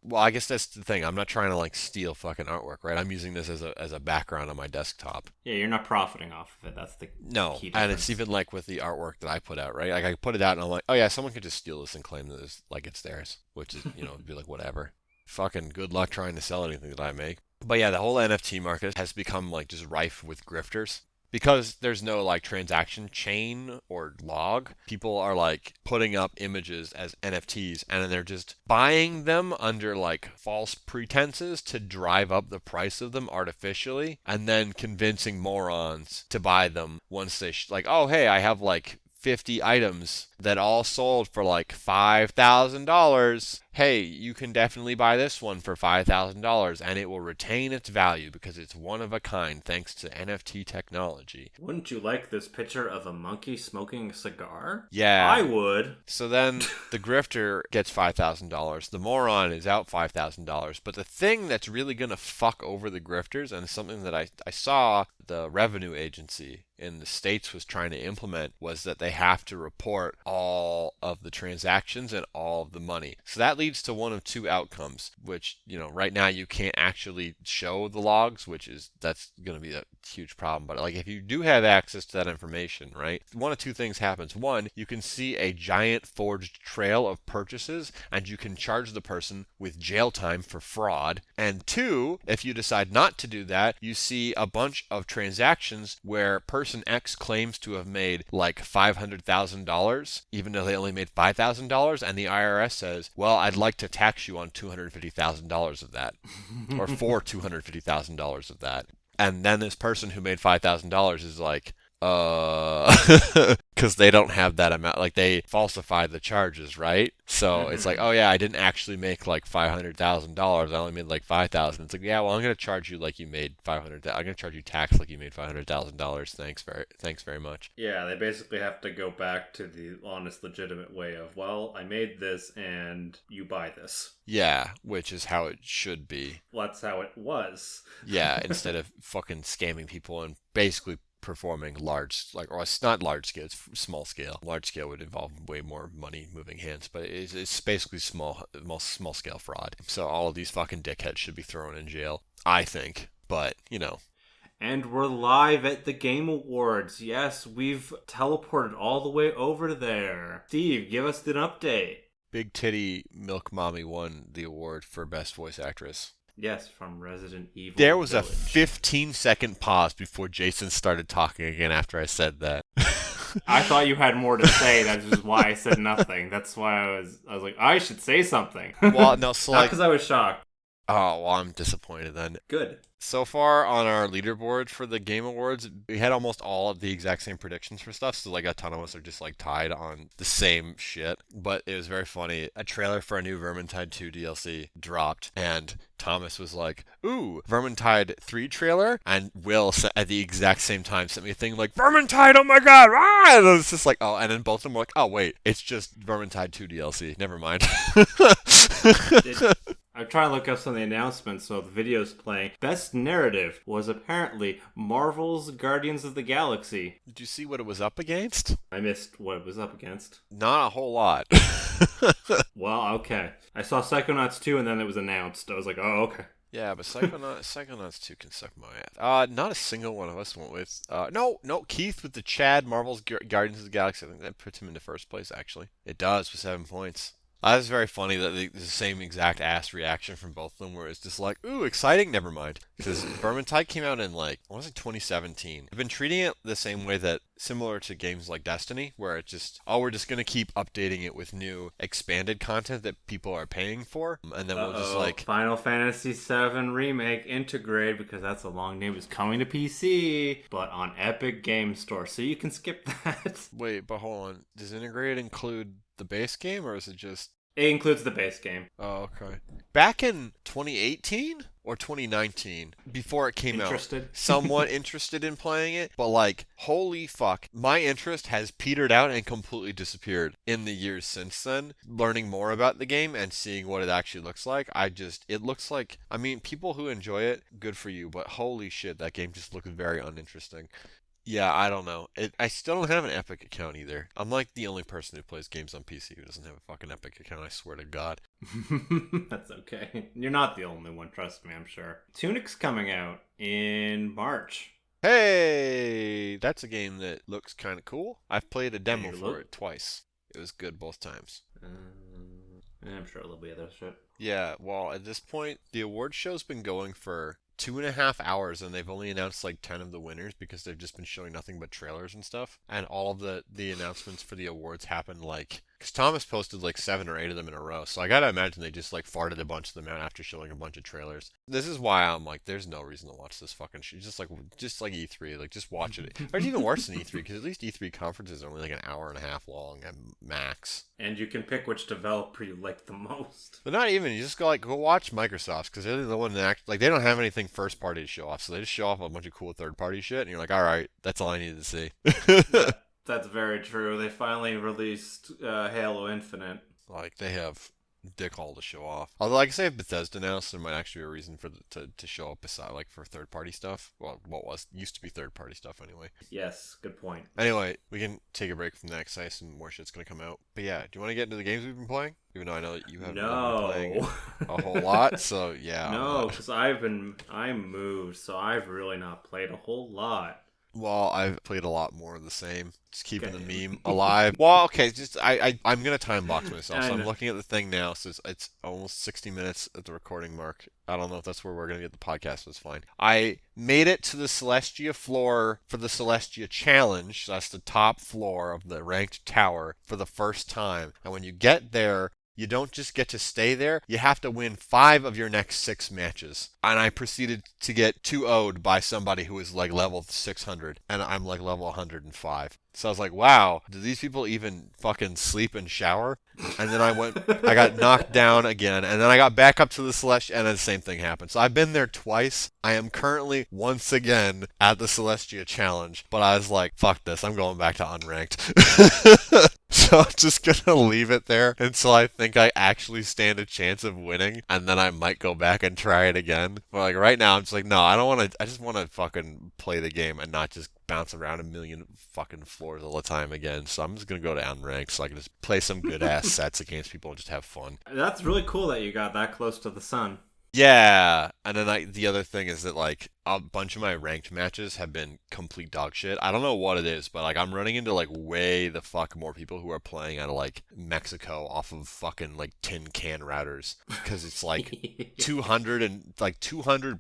Well, I guess that's the thing. I'm not trying to like steal fucking artwork, right? I'm using this as a background on my desktop. Yeah, you're not profiting off of it. That's the No, key difference. and it's even like with the artwork that I put out, right? Like I put it out and I'm like, oh yeah, someone could just steal this and claim that it's like it's theirs, which is, you know, it'd be like whatever. Fucking good luck trying to sell anything that I make. But yeah, the whole NFT market has become like just rife with grifters. Because there's no like transaction chain or log, people are like putting up images as NFTs and then they're just buying them under like false pretenses to drive up the price of them artificially and then convincing morons to buy them once they like, oh hey, I have like 50 items that all sold for like $5,000. Hey, you can definitely buy this one for $5,000 and it will retain its value because it's one of a kind thanks to NFT technology. Wouldn't you like this picture of a monkey smoking a cigar? Yeah. I would. So then the grifter gets $5,000. The moron is out $5,000. But the thing that's really going to fuck over the grifters, and something that I saw the revenue agency in the States was trying to implement, was that they have to report all of the transactions and all of the money. So that leads to one of two outcomes, which, you know, right now you can't actually show the logs, that's going to be a huge problem. But like if you do have access to that information, right, one of two things happens. One, you can see a giant forged trail of purchases and you can charge the person with jail time for fraud. And two, if you decide not to do that, you see a bunch of transactions where person X claims to have made like $500,000, even though they only made $5,000, and the IRS says, well, I'd like to tax you on $250,000 of that, or for $250,000 of that. And then this person who made $5,000 is like, because they don't have that amount, like they falsified the charges, right? So it's like, oh yeah, I didn't actually make like $500,000. I only made like $5,000. It's like, yeah, well, I'm gonna charge you like you made $500,000. I'm gonna charge you tax like you made $500,000. Thanks very much. Yeah, they basically have to go back to the honest, legitimate way of, well, I made this and you buy this. Yeah, which is how it should be. Well, that's how it was. Yeah, instead of fucking scamming people and basically performing large, like, or it's not large scale, it's small scale. Large scale would involve way more money moving hands, but it's basically small scale fraud. So all of these fucking dickheads should be thrown in jail, I think. But, you know. And we're live at the Game Awards. Yes, we've teleported all the way over there. Steve, give us an update. Big Titty Milk Mommy won the award for Best Voice Actress. Yes, from Resident Evil There was Village. a 15-second pause before Jason started talking again after I said that. I thought you had more to say. That's just why I said nothing. That's why I was like, I should say something. Well, no, so Not like, because I was shocked. oh, well, I'm disappointed then. Good. So far on our leaderboard for the Game Awards, we had almost all of the exact same predictions for stuff, so like a ton of us are just like tied on the same shit. But it was very funny. A trailer for a new Vermintide 2 DLC dropped, and Thomas was like, ooh, Vermintide 3 trailer? And Will, at the exact same time, sent me a thing like, Vermintide, oh my god, ah! And it was just like, oh, and then both of them were like, oh wait, it's just Vermintide 2 DLC, never mind. I'm trying to look up some of the announcements, so the video's playing. Best narrative was apparently Marvel's Guardians of the Galaxy. Did you see what it was up against? I missed what it was up against. Not a whole lot. Well, okay. I saw Psychonauts 2 and then it was announced. I was like, oh, okay. Yeah, but Psychonauts 2 can suck my ass. Not a single one of us went with. No, Keith with the Chad Marvel's Guardians of the Galaxy. I think that puts him into first place, actually. It does with 7 points. That was very funny that the same exact ass reaction from both of them, where it's just like, ooh, exciting, never mind. Because Vermintide came out in, like, I want to say 2017. I've been treating it the same way that, similar to games like Destiny, where it's just, we're just going to keep updating it with new expanded content that people are paying for. And then we'll just, like... Final Fantasy VII Remake Integrate, because that's a long name, is coming to PC, but on Epic Game Store, so you can skip that. Wait, but hold on. Does Integrate include the base game, or is it just... It includes the base game. Oh, okay. Back in 2018 or 2019, before it came out, somewhat interested in playing it, but like, holy fuck, my interest has petered out and completely disappeared in the years since then. Learning more about the game and seeing what it actually looks like, it looks like, I mean, people who enjoy it, good for you, but holy shit, that game just looks very uninteresting. Yeah, I don't know. I still don't have an Epic account either. I'm like the only person who plays games on PC who doesn't have a fucking Epic account, I swear to God. That's okay. You're not the only one, trust me, I'm sure. Tunic's coming out in March. Hey! That's a game that looks kind of cool. I've played a demo for it twice. It was good both times. I'm sure there'll be other shit. Yeah, well, at this point, the award show's been going for 2.5 hours, and they've only announced like 10 of the winners because they've just been showing nothing but trailers and stuff. And all of the announcements for the awards happened like... Because Thomas posted like 7 or 8 of them in a row, so I gotta imagine they just like farted a bunch of them out after showing a bunch of trailers. This is why I'm like, there's no reason to watch this fucking shit. Just like E3, like just watch it. Or it's even worse than E3, because at least E3 conferences are only like an hour and a half long at max. And you can pick which developer you like the most. But not even. You just go watch Microsoft's, because they're the one that act like they don't have anything first party to show off, so they just show off a bunch of cool third party shit, and you're like, all right, that's all I needed to see. That's very true. They finally released Halo Infinite. Like, they have dick all to show off. Although, like I say, if Bethesda now, so there might actually be a reason for to show up beside, like, for third-party stuff. Well, what used to be third-party stuff, anyway. Yes, good point. Anyway, we can take a break from that, because I assume more shit's gonna come out. But yeah, do you want to get into the games we've been playing? Even though I know that you haven't been playing a whole lot, so yeah. No, because I'm moved, so I've really not played a whole lot. Well, I've played a lot more of the same. Just keeping the meme alive. Well, okay, just I'm gonna time box myself. So I'm looking at the thing now. So it's almost 60 minutes at the recording mark. I don't know if that's where we're gonna get the podcast. But it's fine. I made it to the Celestia floor for the Celestia challenge. So that's the top floor of the ranked tower for the first time. And when you get there, you don't just get to stay there, you have to win 5 of your next 6 matches. And I proceeded to get 2-0'd by somebody who was like level 600, and I'm like level 105. So I was like, wow, do these people even fucking sleep and shower? And then I got knocked down again, and then I got back up to the Celestia, and then the same thing happened. So I've been there twice. I am currently once again at the Celestia challenge, but I was like, fuck this, I'm going back to unranked. So I'm just gonna leave it there until I think I actually stand a chance of winning, and then I might go back and try it again. But like right now, I'm just like, no, I don't want to. I just want to fucking play the game and not just bounce around a million fucking floors all the time again. So I'm just gonna go to unranked so I can just play some good ass sets against people and just have fun. That's really cool that you got that close to the sun. Yeah, and then the other thing is that like a bunch of my ranked matches have been complete dog shit. I don't know what it is, but like I'm running into like way the fuck more people who are playing out of like Mexico off of fucking like tin can routers, because it's like 200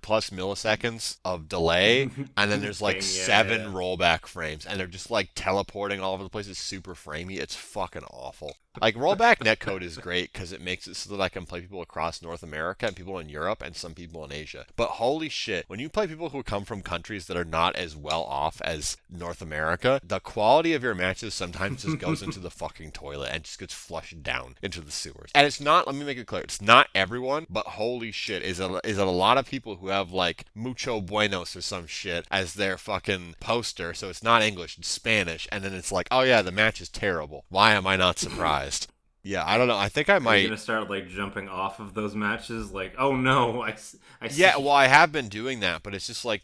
plus milliseconds of delay, and then there's like 7 rollback frames, and they're just like teleporting all over the place. It's super framey. It's fucking awful. Like rollback netcode is great because it makes it so that I can play people across North America and people in Europe and some people in Asia. But holy shit, when you play people who come from countries that are not as well off as North America, the quality of your matches sometimes just goes into the fucking toilet and just gets flushed down into the sewers. And it's not, let me make it clear, it's not everyone, but holy shit, is it a lot of people who have like mucho buenos or some shit as their fucking poster, so it's not English, it's Spanish, and then it's like, oh yeah, the match is terrible. Why am I not surprised? Yeah, I don't know. I think I might... Are you going to start, like, jumping off of those matches? Like, oh no, I see. Yeah, well, I have been doing that, but it's just like,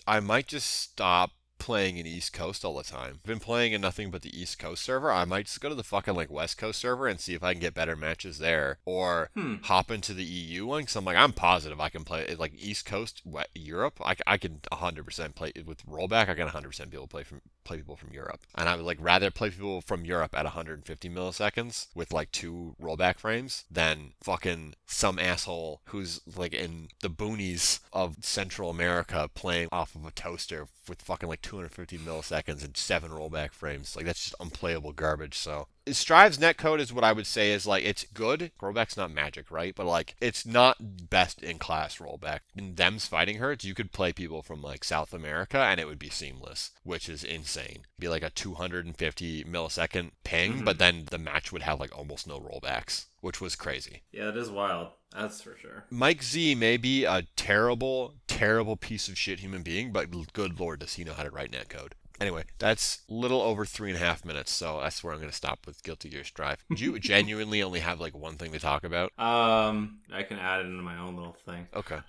I might just stop playing in East Coast all the time. I've been playing in nothing but the East Coast server. I might just go to the fucking like West Coast server and see if I can get better matches there, or hop into the EU one, because I'm positive I can play it like East Coast, Europe. I can 100% play it with rollback. I can 100% be able to play people from Europe, and I would like rather play people from Europe at 150 milliseconds with like 2 rollback frames than fucking some asshole who's like in the boonies of Central America playing off of a toaster with fucking like 250 milliseconds and 7 rollback frames. Like, that's just unplayable garbage. So Strive's netcode is what I would say is like, it's good. Rollback's not magic, right? But like, it's not best in class rollback. In Them's Fighting Hurts, you could play people from like South America and it would be seamless, which is insane. Be like a 250 millisecond ping, but then the match would have like almost no rollbacks, which was crazy. Yeah, it is wild. That's for sure. Mike Z may be a terrible, terrible piece of shit human being, but good lord, does he know how to write netcode. Anyway, that's a little over 3.5 minutes, so that's where I'm going to stop with Guilty Gear Strive. Do you genuinely only have like one thing to talk about? I can add it into my own little thing. Okay.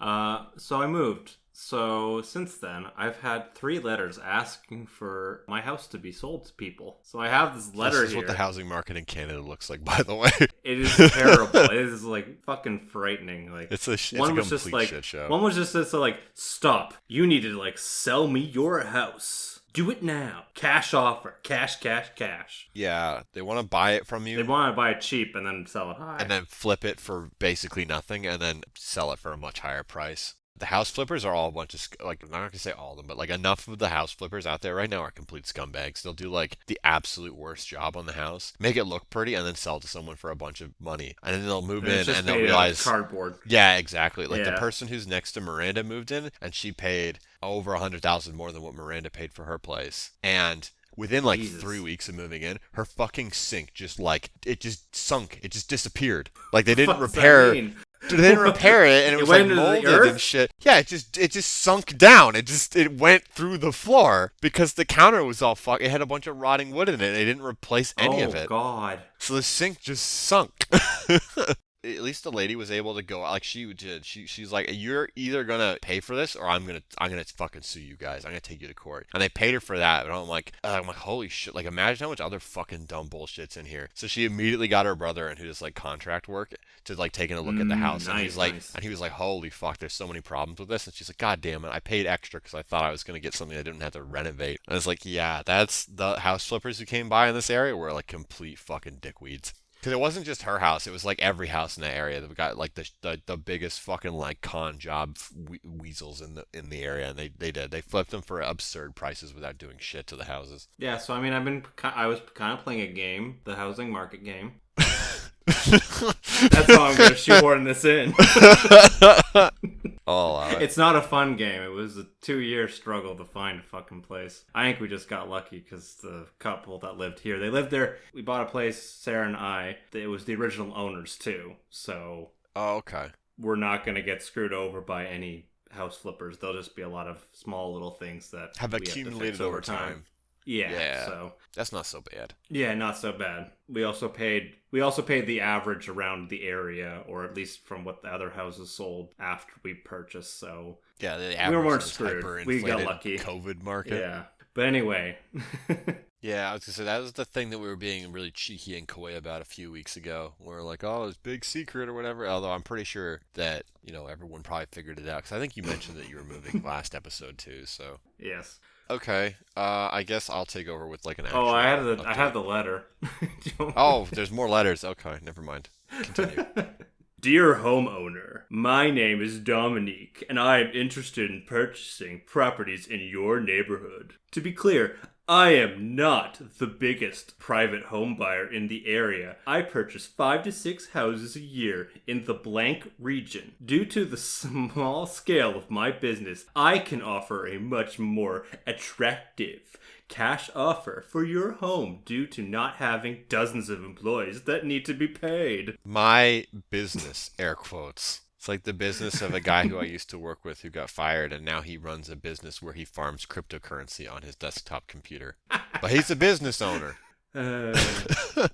So I moved. So since then, I've had 3 letters asking for my house to be sold to people. So I have this letter here. This is what the housing market in Canada looks like, by the way. It is terrible. It is like fucking frightening. Like, it's a complete shit show. One was just so like, stop. You need to like sell me your house. Do it now. Cash offer. Cash, cash, cash. Yeah, they want to buy it from you. They want to buy it cheap and then sell it high. And then flip it for basically nothing and then sell it for a much higher price. The house flippers are all a bunch of, like, I'm not going to say all of them, but like enough of the house flippers out there right now are complete scumbags. They'll do like the absolute worst job on the house, make it look pretty, and then sell it to someone for a bunch of money. And then they'll move in and they'll realize. Cardboard. Yeah, exactly. Like the person who's next to Miranda moved in and she paid over $100,000 more than what Miranda paid for her place. And within like 3 weeks of moving in, her fucking sink just like, it just sunk. It just disappeared. Like they didn't repair. They didn't repair it, and it was like molded and shit. Yeah, it just sunk down. It went through the floor because the counter was all fucked. It had a bunch of rotting wood in it. They didn't replace any of it. Oh God! So the sink just sunk. At least the lady was able to go, like she did. She's like, you're either gonna pay for this or I'm gonna fucking sue you guys. I'm gonna take you to court. And they paid her for that. And I'm like, holy shit! Like, imagine how much other fucking dumb bullshit's in here. So she immediately got her brother in, who does like contract work, to like taking a look at the house. And he's like, and he was like, holy fuck, there's so many problems with this. And she's like, God damn it, I paid extra because I thought I was gonna get something I didn't have to renovate. And it's like, yeah, that's the house flippers who came by in this area were like complete fucking dickweeds. Because it wasn't just her house; it was like every house in that area. They've got like the biggest fucking like con job weasels in the area, and they flipped them for absurd prices without doing shit to the houses. Yeah, so I mean, I was kind of playing a game, the housing market game. That's how I'm gonna shoehorn this in. It's not a fun game. It was a 2-year struggle to find a fucking place. I think we just got lucky because the couple that lived here, they lived there. We bought a place, Sarah and I. It was the original owners too. So okay, we're not gonna get screwed over by any house flippers. There'll just be a lot of small little things that have accumulated over time. Yeah, so that's not so bad. Yeah, not so bad. We also paid the average around the area, or at least from what the other houses sold after we purchased. So yeah, the average we weren't screwed. We got lucky. COVID market. Yeah, but anyway. Yeah, I was gonna say that was the thing that we were being really cheeky and coy about a few weeks ago. We were like, "Oh, it's big secret" or whatever. Although I'm pretty sure that everyone probably figured it out, because I think you mentioned that you were moving last episode too. So yes. Okay, I guess I'll take over with like an actual I have the letter. Oh, there's more letters. Okay, never mind. Continue. Dear homeowner, my name is Dominique, and I am interested in purchasing properties in your neighborhood. To be clear, I am not the biggest private home buyer in the area. I purchase 5 to 6 houses a year in the blank region. Due to the small scale of my business, I can offer a much more attractive cash offer for your home due to not having dozens of employees that need to be paid. My business, air quotes. It's like the business of a guy who I used to work with who got fired, and now he runs a business where he farms cryptocurrency on his desktop computer. But he's a business owner.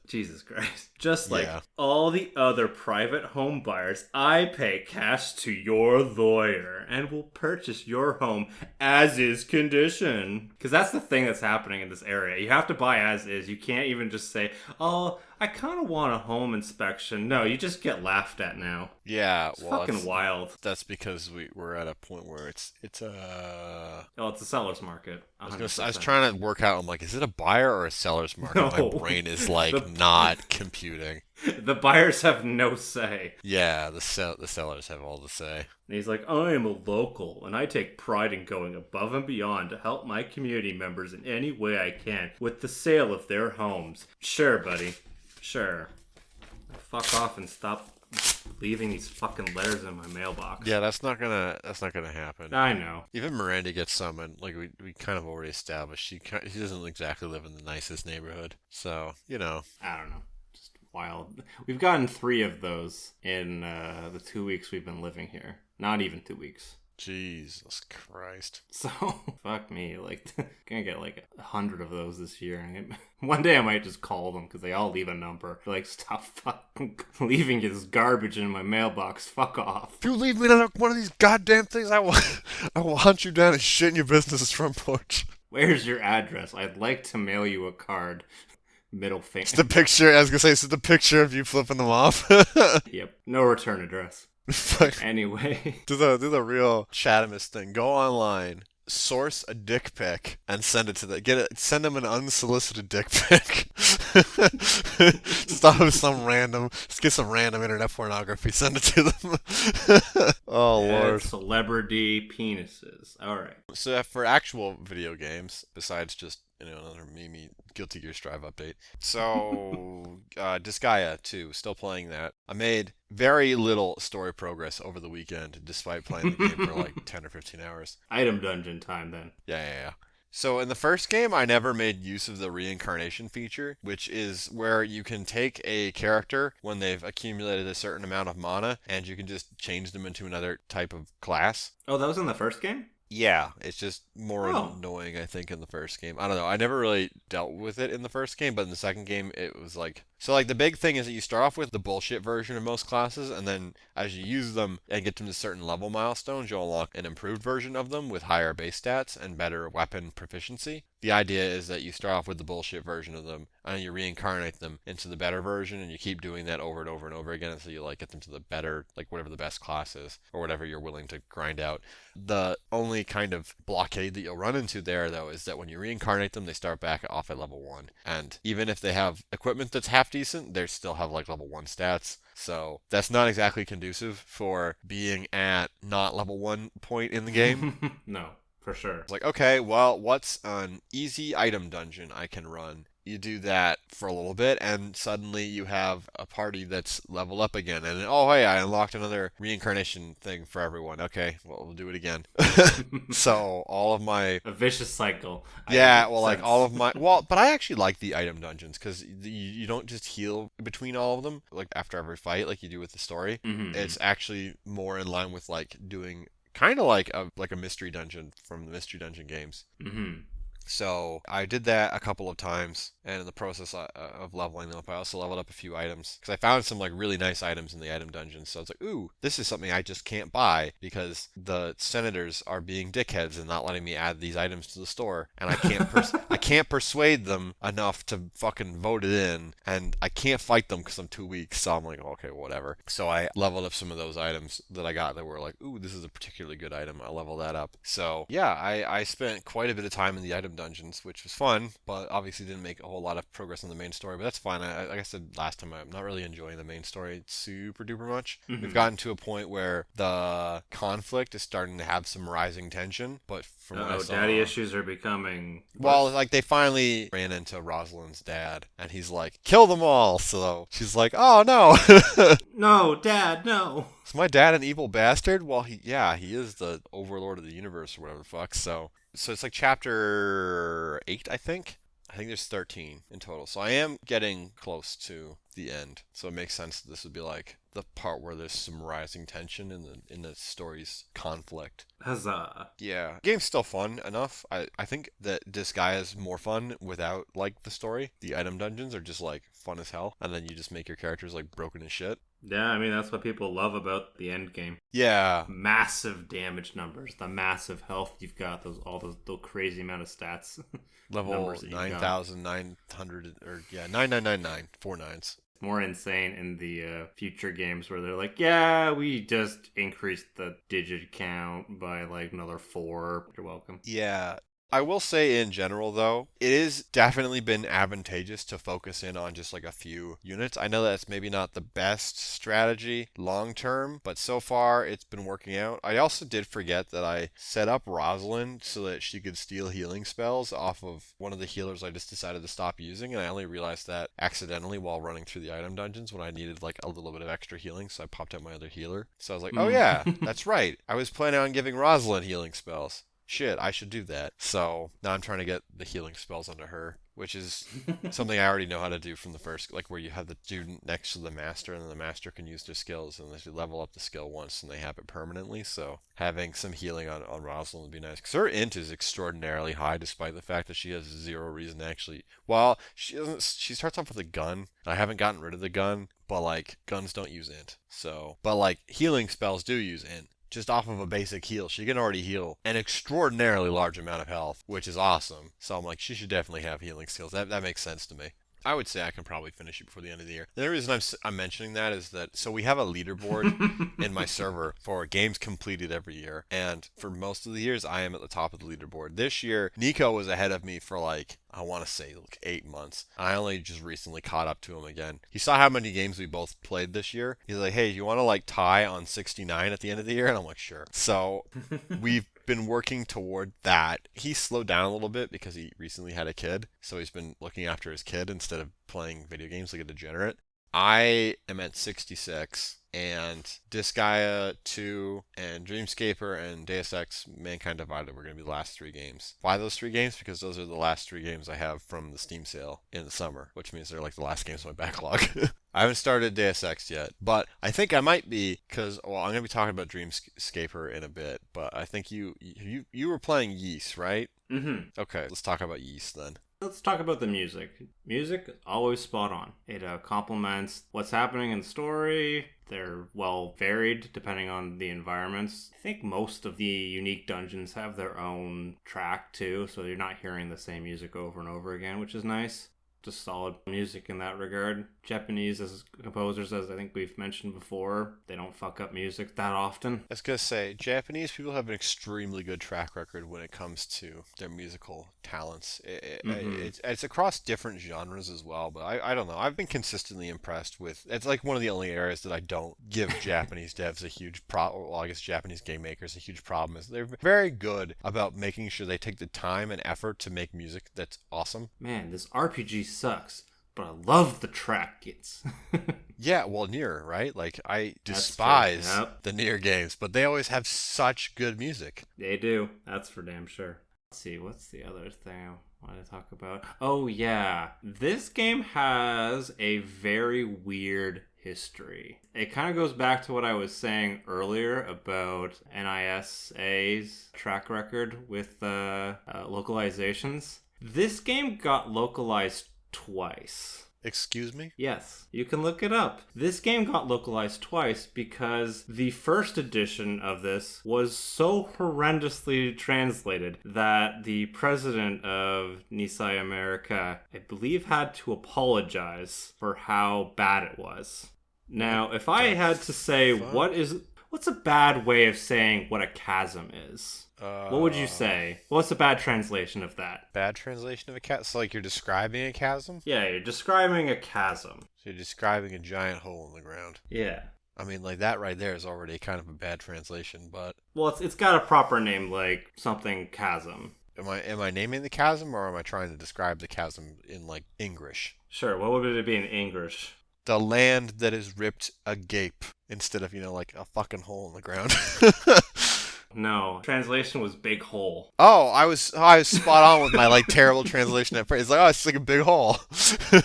Jesus Christ. Just like Yeah. all the other private home buyers, I pay cash to your lawyer and will purchase your home as is condition. Because that's the thing that's happening in this area. You have to buy as is. You can't even just say, oh, I kind of want a home inspection. No, you just get laughed at now. Yeah, It's well, fucking wild. that's because we're at a point where it's Oh, it's a seller's market. I was 100%. trying to work out. I'm like, is it a buyer or a seller's market? No. My brain is like not computing. The buyers have no say. Yeah, the sellers have all the say. And he's like, I am a local, and I take pride in going above and beyond to help my community members in any way I can with the sale of their homes. Sure, buddy. Sure. Fuck off and stop leaving these fucking letters in my mailbox. Yeah, that's not gonna happen. I know. Even Miranda gets summoned. Like we kind of already established, she doesn't exactly live in the nicest neighborhood. So I don't know. Just wild. We've gotten 3 of those in the 2 weeks we've been living here. Not even 2 weeks. Jesus Christ. So, fuck me, like, gonna get like 100 of those this year. One day I might just call them because they all leave a number. They're like, stop fucking leaving this garbage in my mailbox. Fuck off. If you leave me another one of these goddamn things, I will hunt you down and shit in your business's front porch. Where's your address? I'd like to mail you a card. Middle finger. It's the picture, I was gonna say, it's the picture of you flipping them off. Yep. No return address. Anyway. Do the real Chatamus thing. Go online, source a dick pic, and send it to them. Send them an unsolicited dick pic. Stop with just get some random internet pornography, send it to them. Oh Lord. Celebrity penises. Alright. So for actual video games, besides just another Mimi Guilty Gear Strive update. So, Disgaea 2, still playing that. I made very little story progress over the weekend, despite playing the game for like 10 or 15 hours. Item dungeon time then. Yeah. So in the first game, I never made use of the reincarnation feature, which is where you can take a character when they've accumulated a certain amount of mana, and you can just change them into another type of class. Oh, that was in the first game? Yeah, it's just more annoying, I think, in the first game. I don't know. I never really dealt with it in the first game, but in the second game, it was like... So, like, the big thing is that you start off with the bullshit version of most classes, and then as you use them and get them to certain level milestones, you'll unlock an improved version of them with higher base stats and better weapon proficiency. The idea is that you start off with the bullshit version of them, and you reincarnate them into the better version, and you keep doing that over and over and over again until you, like, get them to the better, like, whatever the best class is, or whatever you're willing to grind out. The only kind of blockade that you'll run into there, though, is that when you reincarnate them, they start back off at level 1. And even if they have equipment that's half decent, they still have, like, level 1 stats. So that's not exactly conducive for being at not level 1 point in the game. No. For sure. It's like, okay, well, what's an easy item dungeon I can run? You do that for a little bit, and suddenly you have a party that's leveled up again. And, oh, hey, I unlocked another reincarnation thing for everyone. Okay, well, we'll do it again. So, all of my... A vicious cycle. Yeah, well, like, all of my... Well, but I actually like the item dungeons, because you don't just heal between all of them, like, after every fight, like you do with the story. Mm-hmm. It's actually more in line with, like, doing... Kind of like a mystery dungeon from the mystery dungeon games. Mm-hmm. So I did that a couple of times, and in the process of leveling them up, I also leveled up a few items because I found some like really nice items in the item dungeon. So I was like, ooh, this is something I just can't buy because the senators are being dickheads and not letting me add these items to the store, and I can't I can't persuade them enough to fucking vote it in, and I can't fight them because I'm too weak. So I'm like, okay, whatever. So I leveled up some of those items that I got that were like, ooh, this is a particularly good item. I leveled that up. So yeah, I spent quite a bit of time in the item dungeons, which was fun, but obviously didn't make a whole lot of progress on the main story, but that's fine. Like I said last time, I'm not really enjoying the main story super duper much. Mm-hmm. We've gotten to a point where the conflict is starting to have some rising tension, but from what I saw... daddy issues are becoming... Well, like they finally ran into Rosalind's dad, and he's like, kill them all! So she's like, oh no! No, Dad, no! Is my dad an evil bastard? Well, he is the overlord of the universe or whatever the fuck, so it's like chapter 8, I think. I think there's 13 in total. So I am getting close to the end. So it makes sense that this would be like the part where there's some rising tension in the story's conflict. Huzzah. Yeah, game's still fun enough. I think that Disgaea is more fun without like the story. The item dungeons are just like fun as hell, and then you just make your characters like broken as shit. Yeah, I mean, that's what people love about the end game. Yeah. Massive damage numbers, the massive health you've got, those crazy amount of stats. Level 9,900, or yeah, 9999, 4 nines. More insane in the future games where they're like, yeah, we just increased the digit count by like another 4. You're welcome. Yeah. I will say in general, though, it is definitely been advantageous to focus in on just like a few units. I know that's maybe not the best strategy long term, but so far it's been working out. I also did forget that I set up Rosalind so that she could steal healing spells off of one of the healers I just decided to stop using, and I only realized that accidentally while running through the item dungeons when I needed like a little bit of extra healing, so I popped out my other healer. So I was like, oh yeah, that's right. I was planning on giving Rosalind healing spells. Shit, I should do that. So now I'm trying to get the healing spells onto her, which is something I already know how to do from the first, like where you have the student next to the master and then the master can use their skills and they level up the skill once and they have it permanently. So having some healing on Rosalind would be nice because her int is extraordinarily high despite the fact that she has zero reason to actually, well, she starts off with a gun. I haven't gotten rid of the gun, but like guns don't use int. So, but like healing spells do use int. Just off of a basic heal, she can already heal an extraordinarily large amount of health, which is awesome. So I'm like, she should definitely have healing skills. That makes sense to me. I would say I can probably finish it before the end of the year. The only reason I'm mentioning that is that, so we have a leaderboard in my server for games completed every year. And for most of the years, I am at the top of the leaderboard. This year, Nico was ahead of me for like, I want to say like 8 months. I only just recently caught up to him again. He saw how many games we both played this year. He's like, hey, you want to like tie on 69 at the end of the year? And I'm like, sure. So we've been working toward that. He slowed down a little bit because he recently had a kid, so he's been looking after his kid instead of playing video games like a degenerate. I am at 66, and Disgaea 2 and Dreamscaper and Deus Ex Mankind Divided were going to be the last 3 games. Why those 3 games? Because those are the last 3 games I have from the Steam sale in the summer, which means they're like the last games on my backlog. I haven't started Deus Ex yet, but I think I might be, because, well, I'm going to be talking about Dreamscaper in a bit, but I think you were playing Ys, right? Mm-hmm. Okay, let's talk about Ys then. Let's talk about the music. Music, always spot on. It complements what's happening in the story. They're well varied depending on the environments. I think most of the unique dungeons have their own track too, so you're not hearing the same music over and over again, which is nice. Just solid music in that regard. Japanese as composers, as I think we've mentioned before, they don't fuck up music that often. I was going to say, Japanese people have an extremely good track record when it comes to their musical talents. It's across different genres as well, but I don't know. I've been consistently impressed with, it's like one of the only areas that I don't give Japanese devs a huge problem, well, I guess Japanese game makers a huge problem, is they're very good about making sure they take the time and effort to make music that's awesome. Man, this RPG sucks, but I love the track kits. Yeah, well, Nier, right? Like, I despise the Nier games, but they always have such good music. They do. That's for damn sure. Let's see, what's the other thing I want to talk about? Oh, yeah. This game has a very weird history. It kind of goes back to what I was saying earlier about NISA's track record with localizations. This game got localized twice. Excuse me? Yes, you can look it up. This game got localized twice because the first edition of this was so horrendously translated that the president of Nisei America, I believe, had to apologize for how bad it was. Now, if I had to say what's a bad way of saying what a chasm is? What would you say? What's a bad translation of that? Bad translation of a chasm? So like you're describing a chasm? Yeah, you're describing a chasm. So you're describing a giant hole in the ground. Yeah. I mean, like that right there is already kind of a bad translation, but... Well, it's got a proper name, like something chasm. Am I naming the chasm, or am I trying to describe the chasm in like English? Sure, what would it be in English? The land that is ripped agape, instead of, like a fucking hole in the ground. No, translation was big hole. Oh, I was spot on with my like terrible translation at first. It's like, oh, it's like a big hole.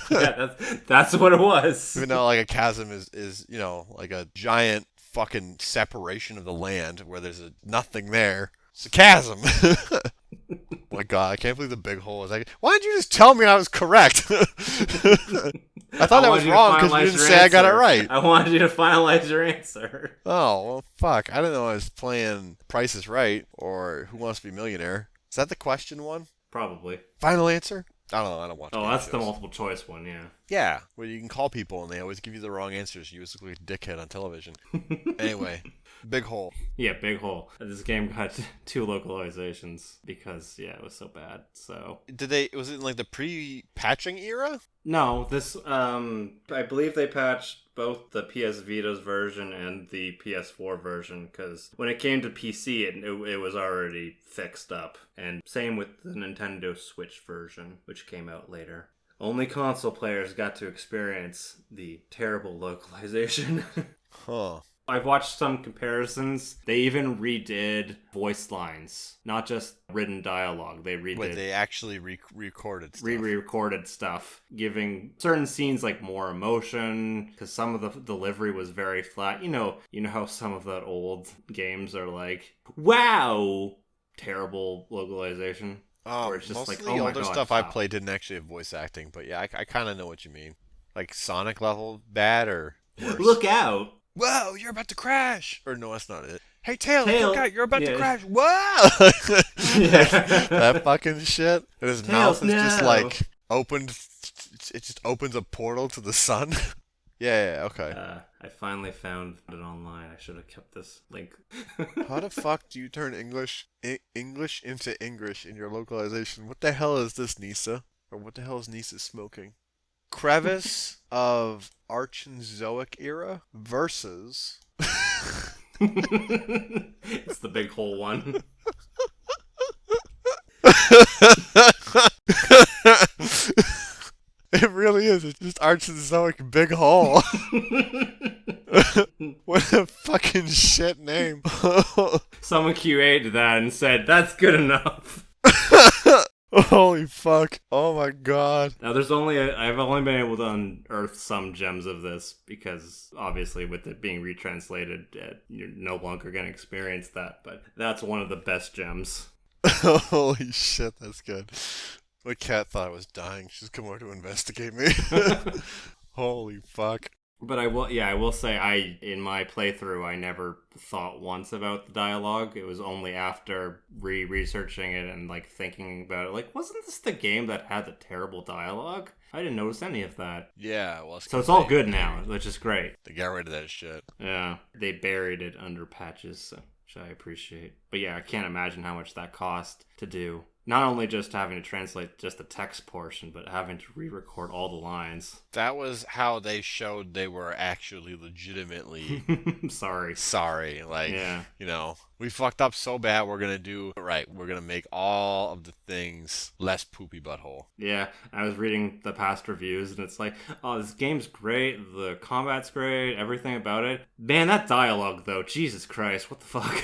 Yeah, that's what it was. Even though like a chasm is like a giant fucking separation of the land where there's nothing there. It's a chasm. Oh my god, I can't believe the big hole is like. Why didn't you just tell me I was correct? I thought I was wrong because you didn't say I got it right. I wanted you to finalize your answer. Oh, well, fuck. I didn't know I was playing Price is Right or Who Wants to Be a Millionaire. Is that the question one? Probably. Final answer? I don't know. I don't watch. Oh, that's shows. The multiple choice one, yeah. Yeah, where you can call people and they always give you the wrong answers. You just look like a dickhead on television. Anyway, big hole. Yeah, big hole. This game got 2 localizations because it was so bad. So was it in like the pre-patching era? No, this I believe they patched both the PS Vita's version and the PS4 version because when it came to PC, it was already fixed up. And same with the Nintendo Switch version, which came out later. Only console players got to experience the terrible localization. Huh. I've watched some comparisons. They even redid voice lines, not just written dialogue. They redid. Wait, they actually recorded stuff. Re-recorded stuff, giving certain scenes like more emotion because some of the delivery was very flat. You know how some of the old games are like, wow, terrible localization. Or it's just most like, of the older stuff I played didn't actually have voice acting, but yeah, I kind of know what you mean. Like Sonic level bad or worse? Look out! Whoa, you're about to crash! Or no, that's not it. Hey, Tails, look out, you're about to crash. Whoa! That fucking shit. And his mouth is just like opened. It just opens a portal to the sun. Yeah, okay. I finally found it online. I should have kept this link. How the fuck do you turn English into English in your localization? What the hell is this, Nisa? Or what the hell is Nisa smoking? Crevice of Archenzoic era versus... It's the big hole one. It really is. It's just Archenzoic big hole. What a fucking shit name. Someone QA'd that and said, that's good enough. Holy fuck. Oh my god. Now I've only been able to unearth some gems of this because obviously with it being retranslated, you're no longer going to experience that, but that's one of the best gems. Holy shit, that's good. My cat thought I was dying. She's come over to investigate me. Holy fuck. But I will say in my playthrough, I never thought once about the dialogue. It was only after researching it and like thinking about it, like, wasn't this the game that had the terrible dialogue? I didn't notice any of that. Yeah, well, so it's all good now, which is great. They got rid of that shit. Yeah, they buried it under patches, which I appreciate. But yeah, I can't imagine how much that cost to do. Not only just having to translate just the text portion, but having to re-record all the lines. That was how they showed they were actually legitimately sorry. Like, yeah. We fucked up so bad, we're going to do it right. We're going to make all of the things less poopy butthole. Yeah, I was reading the past reviews, and it's like, oh, this game's great, the combat's great, everything about it. Man, that dialogue, though, Jesus Christ, what the fuck?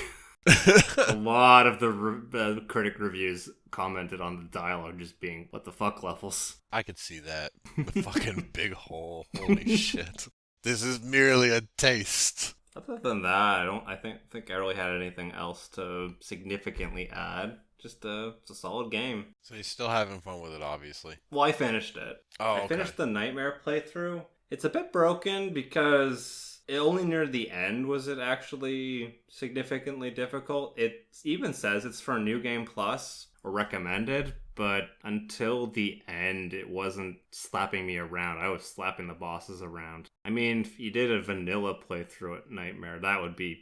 A lot of the critic reviews commented on the dialogue just being what the fuck levels. I could see that. The fucking big hole. Holy shit. This is merely a taste. Other than that, I think I really had anything else to significantly add. Just it's a solid game. So you're still having fun with it, obviously. Well, I finished it. Oh, I finished the Nightmare playthrough. It's a bit broken because only near the end was it actually significantly difficult. It even says it's for New Game Plus or recommended, but until the end, it wasn't slapping me around. I was slapping the bosses around. I mean, if you did a vanilla playthrough at Nightmare, that would be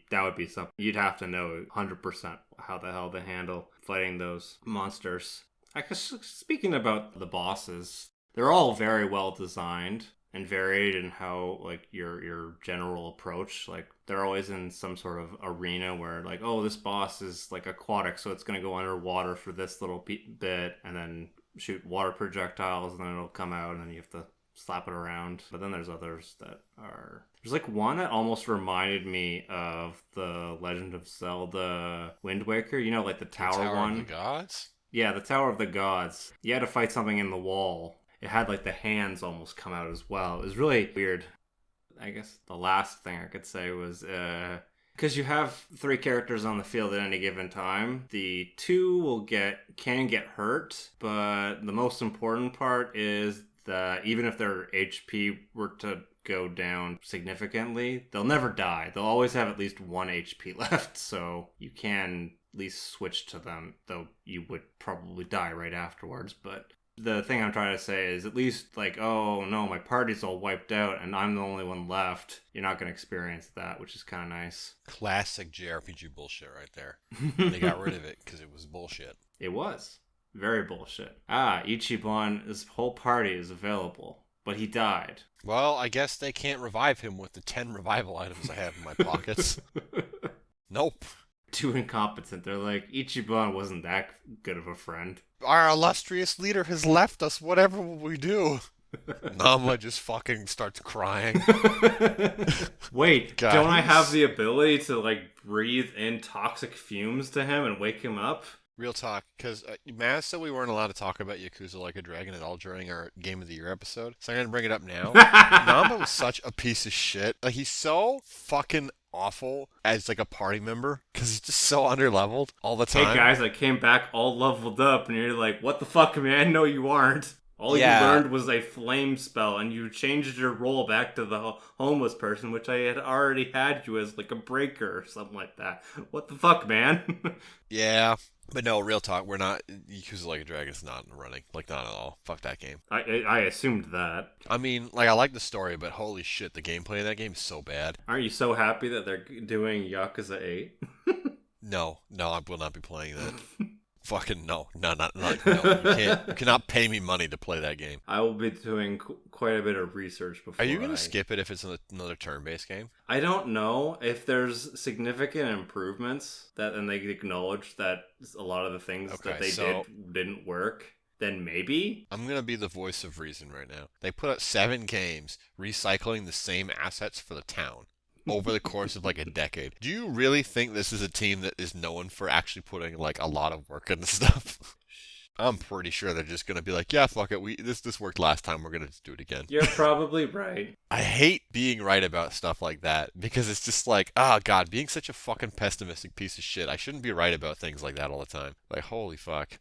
something. You'd have to know 100% how the hell to handle fighting those monsters. I guess speaking about the bosses, they're all very well designed and varied in how, like, your general approach. Like, they're always in some sort of arena where, like, oh, this boss is, like, aquatic, so it's going to go underwater for this little bit, and then shoot water projectiles, and then it'll come out, and then you have to slap it around. But then there's others that are... There's like one that almost reminded me of the Legend of Zelda Wind Waker. You know, like the tower one? Tower of the Gods? Yeah, the Tower of the Gods. You had to fight something in the wall. It had like the hands almost come out as well. It was really weird. I guess the last thing I could say was... because you have 3 characters on the field at any given time, the 2 can get hurt, but the most important part is that even if their HP were to go down significantly, they'll never die. They'll always have at least 1 HP left, so you can at least switch to them, though you would probably die right afterwards. But the thing I'm trying to say is at least like, oh no, my party's all wiped out and I'm the only one left. You're not going to experience that, which is kind of nice. Classic JRPG bullshit right there. They got rid of it because it was bullshit. It was. Very bullshit. Ichiban, his whole party is available, but he died. Well, I guess they can't revive him with the 10 revival items I have in my pockets. Nope. Too incompetent. They're like, Ichiban wasn't that good of a friend. Our illustrious leader has left us. Whatever will we do? Nama just fucking starts crying. Wait, God, don't I have the ability to like breathe in toxic fumes to him and wake him up? Real talk, because Maz said we weren't allowed to talk about Yakuza Like a Dragon at all during our Game of the Year episode, so I'm going to bring it up now. Nama was such a piece of shit. Like, he's so fucking awful as like a party member, because he's just so underleveled all the time. Hey guys, I came back all leveled up, and you're like, what the fuck, man? No, you aren't. All you learned was a flame spell, and you changed your role back to the homeless person, which I had already had you as like a breaker or something like that. What the fuck, man? Yeah. But no, real talk, we're not... Yakuza Like a Dragon is not running. Like, not at all. Fuck that game. I assumed that. I mean, like, I like the story, but holy shit, the gameplay in that game is so bad. Aren't you so happy that they're doing Yakuza 8? No, I will not be playing that. Fucking no. No. You cannot pay me money to play that game. I will be doing quite a bit of research before. Are you going to skip it if it's another turn-based game? I don't know if there's significant improvements and they acknowledge that a lot of the things that they didn't work. Then maybe? I'm going to be the voice of reason right now. They put out 7 games recycling the same assets for the town over the course of like a decade. Do you really think this is a team that is known for actually putting like a lot of work into stuff? I'm pretty sure they're just going to be like, yeah, fuck it. This worked last time. We're going to do it again. You're probably right. I hate being right about stuff like that because it's just like, oh god, being such a fucking pessimistic piece of shit. I shouldn't be right about things like that all the time. Like, holy fuck.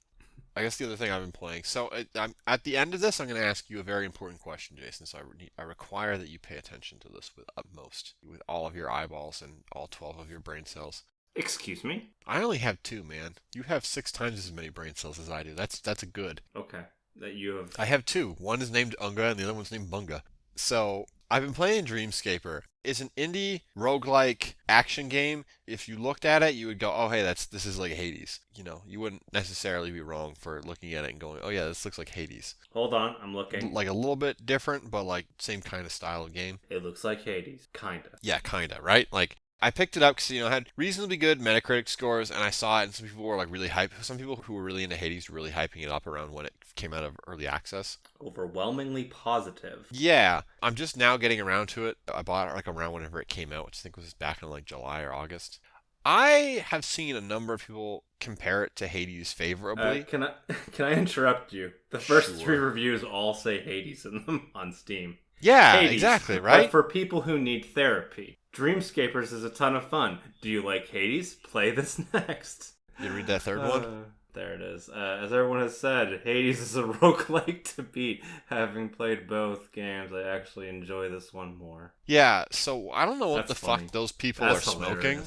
I guess the other thing I've been playing. So I'm at the end of this, I'm going to ask you a very important question, Jason. So I require that you pay attention to this with all of your eyeballs and all 12 of your brain cells. Excuse me? I only have 2, man. You have 6 times as many brain cells as I do. That's a good. Okay. That you have. I have 2. One is named Unga and the other one's named Bunga. So I've been playing Dreamscaper. It's an indie roguelike action game. If you looked at it, you would go, oh, hey, this is like Hades. You know, you wouldn't necessarily be wrong for looking at it and going, oh, yeah, this looks like Hades. Hold on, I'm looking. Like a little bit different, but like same kind of style of game. It looks like Hades. Kinda. Yeah, kinda, right? Like, I picked it up because, it had reasonably good Metacritic scores, and I saw it, and some people were like really hyped. Some people who were really into Hades were really hyping it up around when it came out of early access. Overwhelmingly positive. Yeah, I'm just now getting around to it. I bought it like around whenever it came out, which I think was back in like July or August. I have seen a number of people compare it to Hades favorably. Can I interrupt you? The first 3 reviews all say Hades in them on Steam. Yeah, Hades, exactly, right? But for people who need therapy. Dreamscapers is a ton of fun. Do you like Hades? Play this next. You read that third one? There it is. As everyone has said, Hades is a roguelike to beat. Having played both games, I actually enjoy this one more. Yeah, so I don't know what fuck those people are smoking.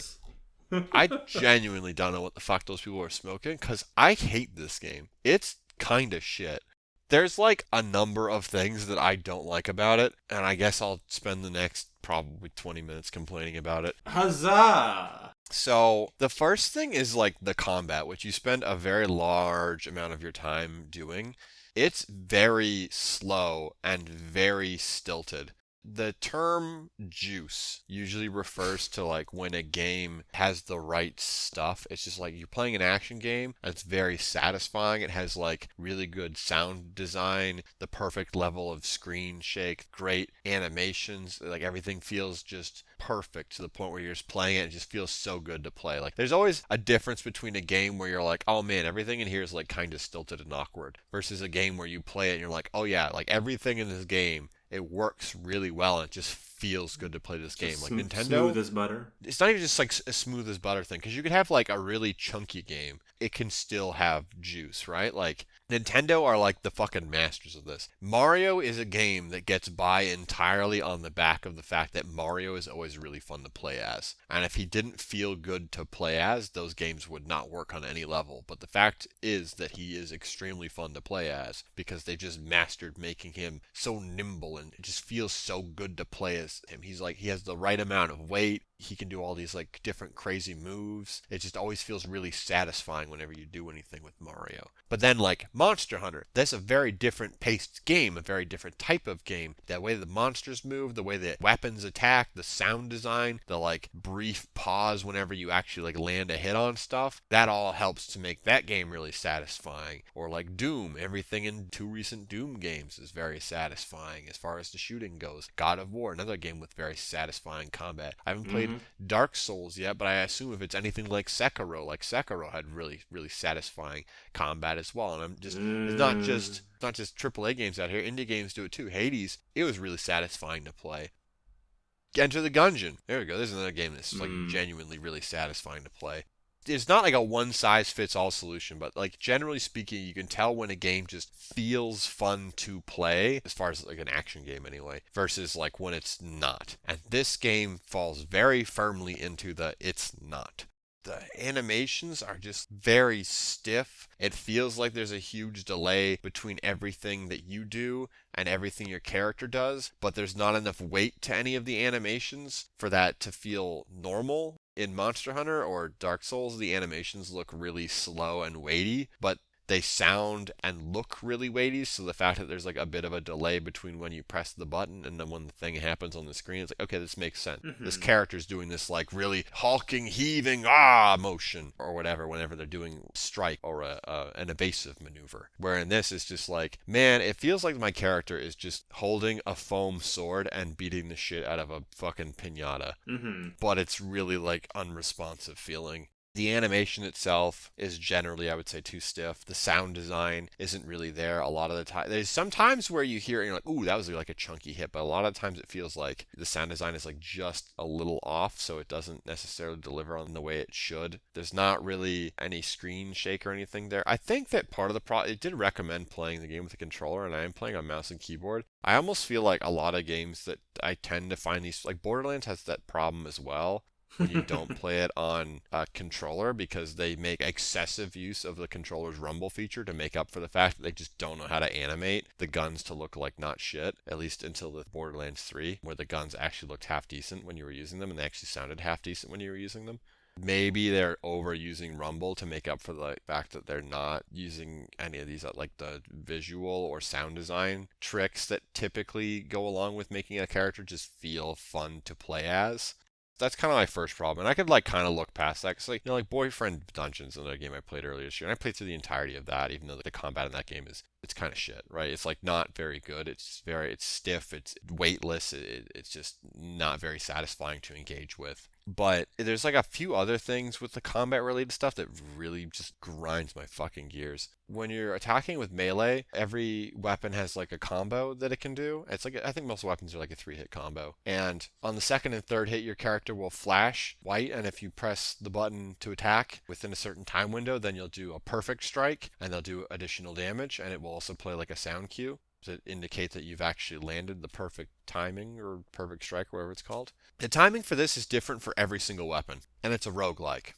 I genuinely don't know what the fuck those people are smoking, because I hate this game. It's kind of shit. There's like a number of things that I don't like about it, and I guess I'll spend the next probably 20 minutes complaining about it. Huzzah! So the first thing is like the combat, which you spend a very large amount of your time doing. It's very slow and very stilted. The term juice usually refers to like when a game has the right stuff. It's just like you're playing an action game and it's very satisfying. It has like really good sound design, the perfect level of screen shake, great animations, like everything feels just perfect to the point where you're just playing it and it just feels so good to play. Like there's always a difference between a game where you're like, oh man, everything in here is like kind of stilted and awkward, versus a game where you play it and you're like, oh yeah, like everything in this game, it works really well and it just feels good to play this game. Like Nintendo, smooth as butter. It's not even just like a smooth as butter thing, because you could have like a really chunky game, it can still have juice, right? Like Nintendo are like the fucking masters of this. Mario is a game that gets by entirely on the back of the fact that Mario is always really fun to play as. And if he didn't feel good to play as, those games would not work on any level. But the fact is that he is extremely fun to play as because they just mastered making him so nimble and it just feels so good to play as him. He's like, he has the right amount of weight. He can do all these like different crazy moves. It just always feels really satisfying whenever you do anything with Mario. But then like Monster Hunter, that's a very different paced game, a very different type of game. The way the monsters move, the way the weapons attack, the sound design, the like brief pause whenever you actually like land a hit on stuff, that all helps to make that game really satisfying. Or like Doom, everything in 2 recent Doom games is very satisfying as far as the shooting goes. God of War, another game with very satisfying combat. I haven't played Dark Souls yet, but I assume if it's anything like Sekiro had really, really satisfying combat as well. And I'm just, it's not just AAA games out here. Indie games do it too. Hades, it was really satisfying to play. Enter the Gungeon. There we go. There's another game that's like genuinely really satisfying to play. It's not like a one-size-fits-all solution, but like generally speaking, you can tell when a game just feels fun to play, as far as like an action game anyway, versus like when it's not. And this game falls very firmly into the it's not. The animations are just very stiff. It feels like there's a huge delay between everything that you do and everything your character does, but there's not enough weight to any of the animations for that to feel normal. In Monster Hunter or Dark Souls, the animations look really slow and weighty, but they sound and look really weighty, so the fact that there's like a bit of a delay between when you press the button and then when the thing happens on the screen, it's like, okay, this makes sense. This character's doing this like really hulking, heaving, motion or whatever whenever they're doing strike or an evasive maneuver. Where in this, it's just like, man, it feels like my character is just holding a foam sword and beating the shit out of a fucking piñata. But it's really like unresponsive feeling. The animation itself is generally, I would say, too stiff. The sound design isn't really there a lot of the time. There's some times where you hear it and you're like, ooh, that was like a chunky hit. But a lot of times it feels like the sound design is like just a little off, so it doesn't necessarily deliver on the way it should. There's not really any screen shake or anything there. I think that part of the it did recommend playing the game with a controller, and I am playing on mouse and keyboard. I almost feel like a lot of games that I tend to find these, like Borderlands has that problem as well. When you don't play it on a controller, because they make excessive use of the controller's rumble feature to make up for the fact that they just don't know how to animate the guns to look like not shit, at least until the Borderlands 3, where the guns actually looked half decent when you were using them and they actually sounded half decent when you were using them. Maybe they're overusing rumble to make up for the fact that they're not using any of these like the visual or sound design tricks that typically go along with making a character just feel fun to play as. That's kind of my first problem, and I could like kind of look past that, because like, like Boyfriend Dungeon's another game I played earlier this year, and I played through the entirety of that, even though the combat in that game it's kind of shit, right? It's like not very good. It's stiff. It's weightless. It's just not very satisfying to engage with. But there's like a few other things with the combat related stuff that really just grinds my fucking gears. When you're attacking with melee, every weapon has like a combo that it can do. It's like, I think most weapons are like a 3-hit combo. And on the second and third hit, your character will flash white, and if you press the button to attack within a certain time window, then you'll do a perfect strike, and they'll do additional damage, and it will also play like a sound cue to indicate that you've actually landed the perfect timing or perfect strike, or whatever it's called. The timing for this is different for every single weapon, and it's a roguelike,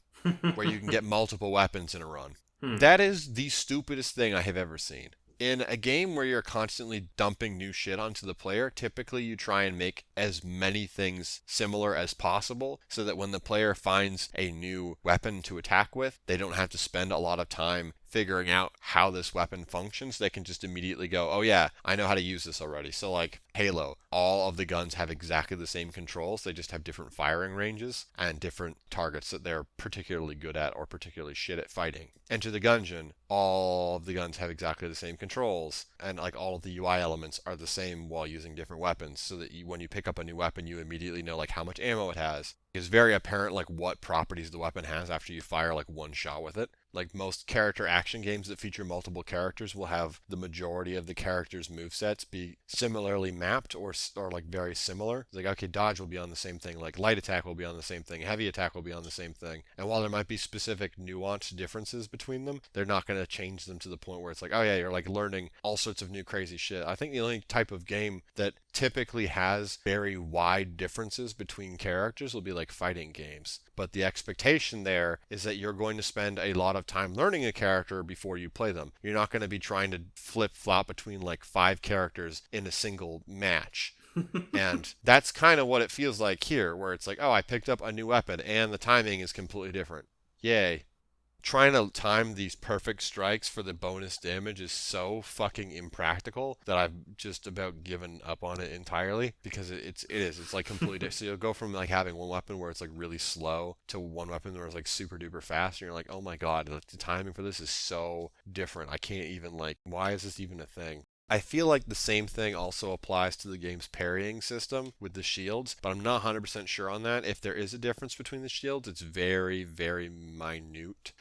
where you can get multiple weapons in a run. That is the stupidest thing I have ever seen. In a game where you're constantly dumping new shit onto the player, typically you try and make as many things similar as possible so that when the player finds a new weapon to attack with, they don't have to spend a lot of time figuring out how this weapon functions, they can just immediately go, oh yeah, I know how to use this already. So like Halo, all of the guns have exactly the same controls. They just have different firing ranges and different targets that they're particularly good at or particularly shit at fighting. Enter the Gungeon, all of the guns have exactly the same controls, and like all of the UI elements are the same while using different weapons, so that when you pick up a new weapon, you immediately know like how much ammo it has. It's very apparent like what properties the weapon has after you fire like one shot with it. Like most character action games that feature multiple characters will have the majority of the characters' movesets be similarly mapped or like very similar. It's like, okay, dodge will be on the same thing, like light attack will be on the same thing, heavy attack will be on the same thing. And while there might be specific nuanced differences between them, they're not going to change them to the point where it's like, oh yeah, you're like learning all sorts of new crazy shit. I think the only type of game that typically has very wide differences between characters will be like fighting games. But the expectation there is that you're going to spend a lot of time learning a character before you play them. You're not going to be trying to flip-flop between like 5 characters in a single match. And that's kind of what it feels like here, where it's like, oh, I picked up a new weapon and the timing is completely different. Yay. Trying to time these perfect strikes for the bonus damage is so fucking impractical that I've just about given up on it entirely, because it's like completely different. So you'll go from like having one weapon where it's like really slow to one weapon where it's like super duper fast, and you're like, oh my god, the timing for this is so different. I can't even like, why is this even a thing? I feel like the same thing also applies to the game's parrying system with the shields, but I'm not 100% sure on that. If there is a difference between the shields, it's very, very minute.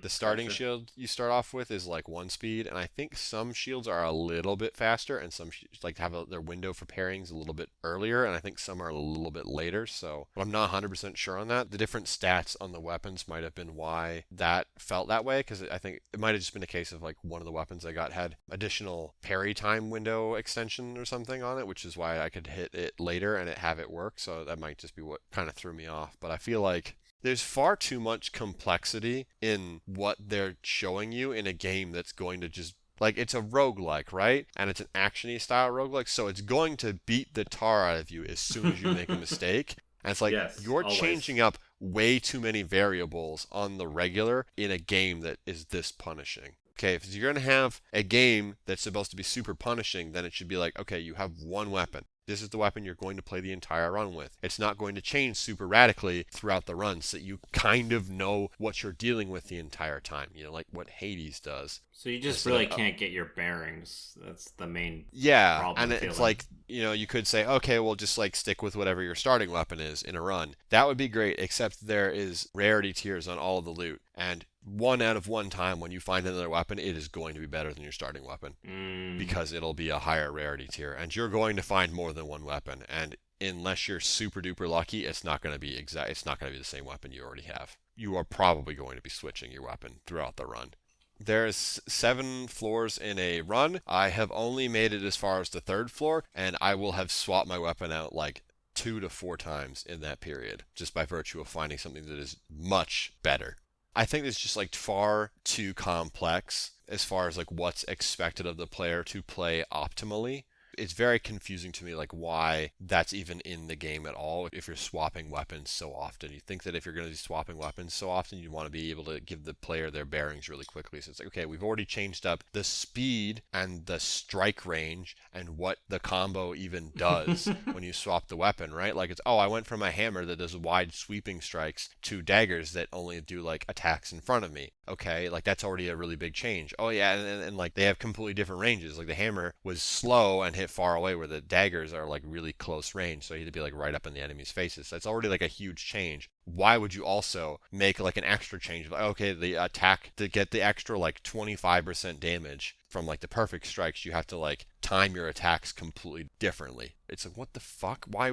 The starting shield you start off with is like 1 speed, and I think some shields are a little bit faster, and some like have their window for parrying is a little bit earlier, and I think some are a little bit later. So, but I'm not 100% sure on that. The different stats on the weapons might have been why that felt that way, because I think it might have just been a case of like one of the weapons I got had additional parry time window extension or something on it, which is why I could hit it later and have it work. So that might just be what kind of threw me off. But I feel like there's far too much complexity in what they're showing you in a game that's going to just, like, it's a roguelike, right? And it's an action-y style roguelike, so it's going to beat the tar out of you as soon as you make a mistake. And it's like, yes, you're always changing up way too many variables on the regular in a game that is this punishing. Okay, if you're going to have a game that's supposed to be super punishing, then it should be like, okay, you have one weapon. This is the weapon you're going to play the entire run with. It's not going to change super radically throughout the run, so that you kind of know what you're dealing with the entire time. You know, like what Hades does. So you just really can't get your bearings. That's the main problem. And it's like, you know, you could say, okay, well, just like stick with whatever your starting weapon is in a run. That would be great, except there is rarity tiers on all of the loot. And 1 out of 1 time when you find another weapon, it is going to be better than your starting weapon. Because it'll be a higher rarity tier. And you're going to find more than one weapon. And unless you're super duper lucky, it's not going to be it's not going to be the same weapon you already have. You are probably going to be switching your weapon throughout the run. There's 7 floors in a run. I have only made it as far as the 3rd floor, and I will have swapped my weapon out like 2 to 4 times in that period, just by virtue of finding something that is much better. I think it's just like far too complex as far as like what's expected of the player to play optimally. It's very confusing to me, like, why that's even in the game at all if you're swapping weapons so often. You think that if you're going to be swapping weapons so often, you want to be able to give the player their bearings really quickly. So it's like, okay, we've already changed up the speed and the strike range and what the combo even does when you swap the weapon, right? Like, it's, oh, I went from a hammer that does wide sweeping strikes to daggers that only do, like, attacks in front of me. Okay, like, that's already a really big change. Oh, yeah, and like, they have completely different ranges. Like, the hammer was slow and hit far away, where the daggers are like really close range, so you have to be like right up in the enemy's faces. That's already like a huge change. Why would you also make like an extra change? Like, okay, the attack to get the extra like 25% damage from like the perfect strikes, you have to like time your attacks completely differently. It's like, what the fuck? Why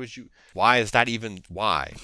is that even why?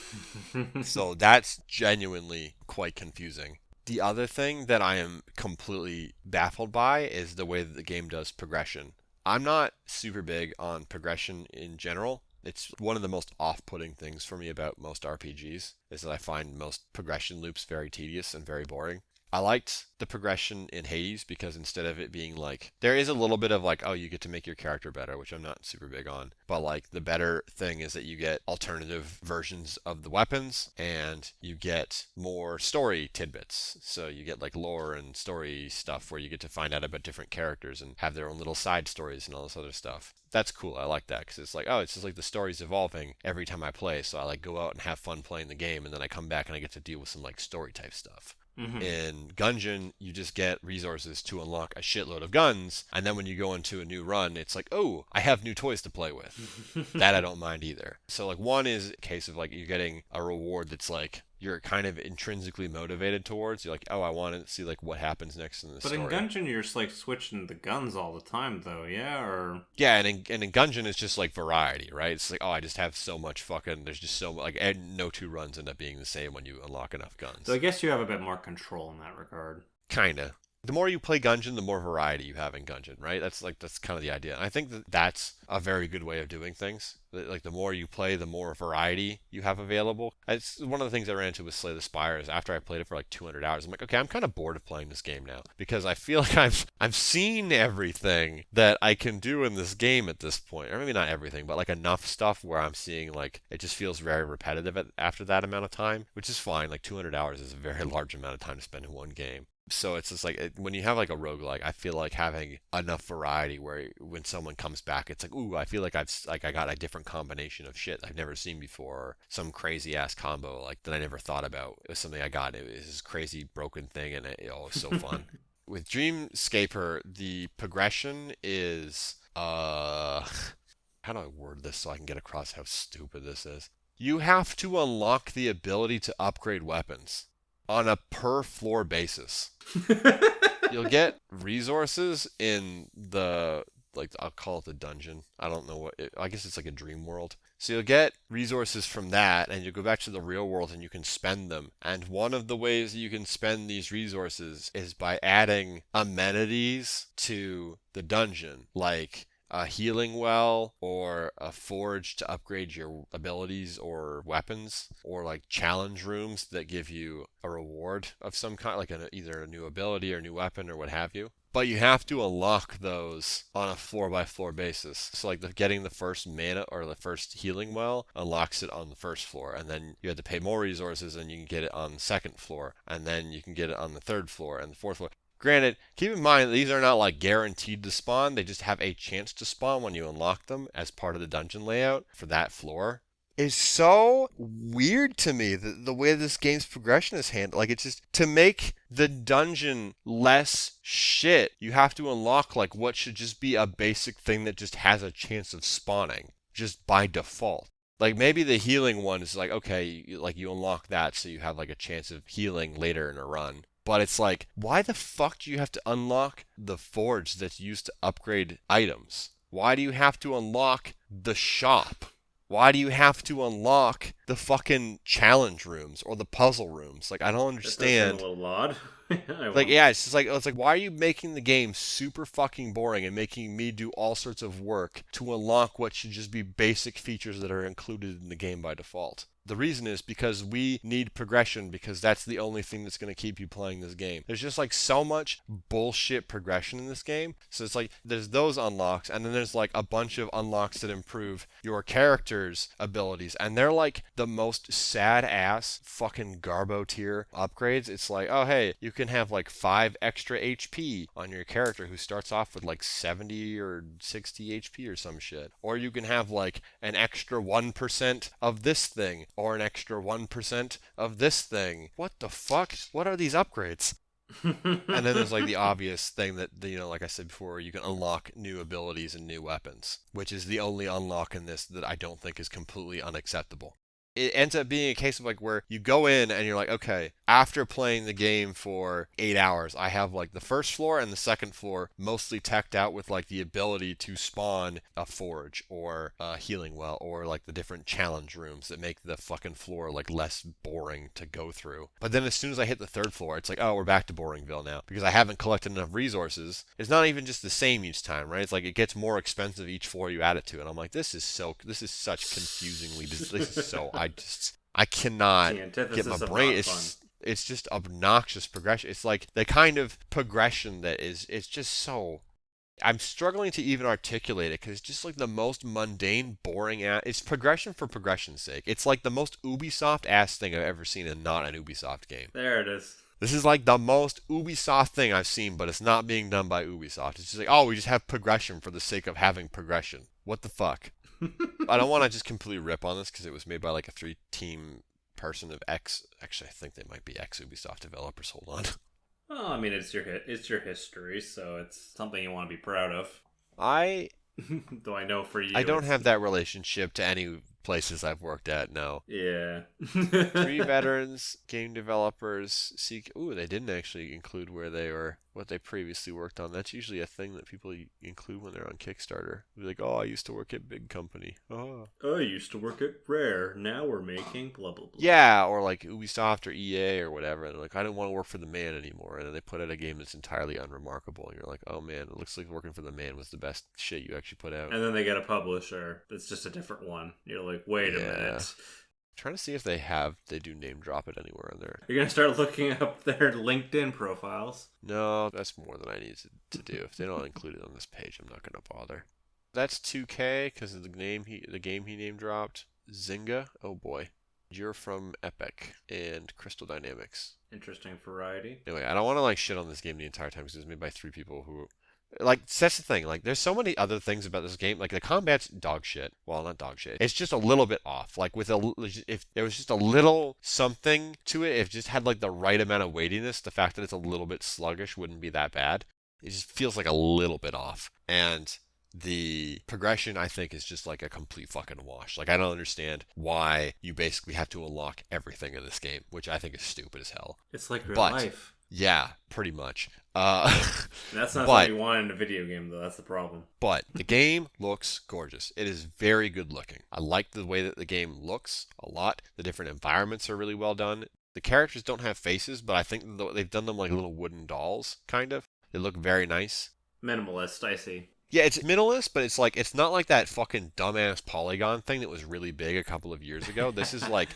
So that's genuinely quite confusing. The other thing that I am completely baffled by is the way that the game does progression. I'm not super big on progression in general. It's one of the most off-putting things for me about most RPGs, is that I find most progression loops very tedious and very boring. I liked the progression in Hades because instead of it being like, there is a little bit of like, oh, you get to make your character better, which I'm not super big on. But like the better thing is that you get alternative versions of the weapons and you get more story tidbits. So you get like lore and story stuff where you get to find out about different characters and have their own little side stories and all this other stuff. That's cool. I like that because it's like, oh, it's just like the story's evolving every time I play. So I like go out and have fun playing the game and then I come back and I get to deal with some like story type stuff. Mm-hmm. In Gungeon, you just get resources to unlock a shitload of guns, and then when you go into a new run, it's like, oh, I have new toys to play with. That I don't mind either. So like one is a case of like you're getting a reward that's like you're kind of intrinsically motivated towards. You're like, oh, I want to see like what happens next in the story. But in Gungeon, you're just like switching the guns all the time, though, yeah? Or yeah, and in Gungeon, it's just like variety, right? It's like, oh, I just have so much fucking. There's just so much, like, and no two runs end up being the same when you unlock enough guns. So I guess you have a bit more control in that regard. Kinda. The more you play Gungeon, the more variety you have in Gungeon, right? That's kind of the idea. And I think that that's a very good way of doing things. Like the more you play, the more variety you have available. It's one of the things I ran into with Slay the Spires. After I played it for like 200 hours, I'm like, okay, I'm kind of bored of playing this game now because I feel like I've seen everything that I can do in this game at this point. Or maybe not everything, but like enough stuff where I'm seeing like it just feels very repetitive after that amount of time, which is fine. Like 200 hours is a very large amount of time to spend in one game. So it's just like when you have like a roguelike, I feel like having enough variety where when someone comes back, it's like, ooh, I feel like I got a different combination of shit I've never seen before, or some crazy ass combo like that I never thought about. It was something I got. It was this crazy broken thing, and it was so fun. With Dreamscaper, the progression is how do I word this so I can get across how stupid this is? You have to unlock the ability to upgrade weapons on a per floor basis. You'll get resources in the, like, I'll call it the dungeon. I don't know I guess it's like a dream world. So you'll get resources from that, and you'll go back to the real world and you can spend them. And one of the ways that you can spend these resources is by adding amenities to the dungeon, like a healing well or a forge to upgrade your abilities or weapons, or like challenge rooms that give you a reward of some kind, like either a new ability or new weapon or what have you. But you have to unlock those on a floor by floor basis. So like getting the first mana or the first healing well unlocks it on the first floor, and then you have to pay more resources and you can get it on the second floor, and then you can get it on the third floor and the fourth floor. Granted, keep in mind that these are not like guaranteed to spawn. They just have a chance to spawn when you unlock them as part of the dungeon layout for that floor. It's so weird to me the way this game's progression is handled. Like, it's just to make the dungeon less shit, you have to unlock like what should just be a basic thing that just has a chance of spawning just by default. Like maybe the healing one is like, okay, you unlock that so you have like a chance of healing later in a run. But it's like, why the fuck do you have to unlock the forge that's used to upgrade items? Why do you have to unlock the shop? Why do you have to unlock the fucking challenge rooms or the puzzle rooms? Like, I don't understand. That does seem a little odd. Like, yeah, it's just like, it's like, why are you making the game super fucking boring and making me do all sorts of work to unlock what should just be basic features that are included in the game by default? The reason is because we need progression, because that's the only thing that's going to keep you playing this game. There's just like so much bullshit progression in this game. So it's like there's those unlocks, and then there's like a bunch of unlocks that improve your character's abilities, and they're like the most sad ass fucking garbo tier upgrades. It's like, oh hey, you can have like 5 extra HP on your character who starts off with like 70 or 60 HP or some shit. Or you can have like an extra 1% of this thing, or an extra 1% of this thing. What the fuck? What are these upgrades? And then there's like the obvious thing that, you know, like I said before, you can unlock new abilities and new weapons, which is the only unlock in this that I don't think is completely unacceptable. It ends up being a case of like where you go in and you're like, okay, after playing the game for 8 hours, I have like the first floor and the second floor mostly teched out with like the ability to spawn a forge or a healing well, or like the different challenge rooms that make the fucking floor like less boring to go through. But then as soon as I hit the third floor, it's like, oh, we're back to Boringville now because I haven't collected enough resources. It's not even just the same each time, right? It's like it gets more expensive each floor you add it to, and I'm like, this is such confusingly, this is so, I cannot get my brain. It's just obnoxious progression. It's like the kind of progression that it's just so. I'm struggling to even articulate it because it's just like the most mundane, boring ass. It's progression for progression's sake. It's like the most Ubisoft ass thing I've ever seen in not an Ubisoft game. There it is. This is like the most Ubisoft thing I've seen, but it's not being done by Ubisoft. It's just like, oh, we just have progression for the sake of having progression. What the fuck? I don't want to just completely rip on this because it was made by like a 3-team person of ex. Actually, I think they might be ex-Ubisoft developers. Hold on. Well, I mean, it's your history, so it's something you want to be proud of. I Though I know for you, I don't have that relationship to any places I've worked at. No. Yeah. 3 veterans, game developers seek. Ooh, they didn't actually include where they were, what they previously worked on. That's usually a thing that people include when they're on Kickstarter. They're like, oh, I used to work at big company. Oh. I used to work at Rare. Now we're making blah blah blah. Yeah, or like Ubisoft or EA or whatever. They're like, I don't want to work for the man anymore. And then they put out a game that's entirely unremarkable. And you're like, oh man, it looks like working for the man was the best shit you actually put out. And then they get a publisher that's just a different one. You're like, wait a minute. Trying to see if they do name drop it anywhere on there. You're going to start looking up their LinkedIn profiles. No, that's more than I need to do. If they don't include it on this page, I'm not going to bother. That's 2K because of the game he name dropped. Zynga. Oh boy. You're from Epic and Crystal Dynamics. Interesting variety. Anyway, I don't want to like shit on this game the entire time because it's made by 3 people who. Like, that's the thing. Like, there's so many other things about this game. Like, the combat's dog shit. Well, not dog shit. It's just a little bit off. Like, if there was just a little something to it, if it just had, like, the right amount of weightiness, the fact that it's a little bit sluggish wouldn't be that bad. It just feels like a little bit off. And the progression, I think, is just, like, a complete fucking wash. Like, I don't understand why you basically have to unlock everything in this game, which I think is stupid as hell. It's like real life. Yeah, pretty much. That's not what you want in a video game, though. That's the problem. But the game looks gorgeous. It is very good looking. I like the way that the game looks a lot. The different environments are really well done. The characters don't have faces, but I think they've done them like little wooden dolls, kind of. They look very nice. Minimalist, I see. Yeah, it's minimalist, but it's not like that fucking dumbass polygon thing that was really big a couple of years ago. This is like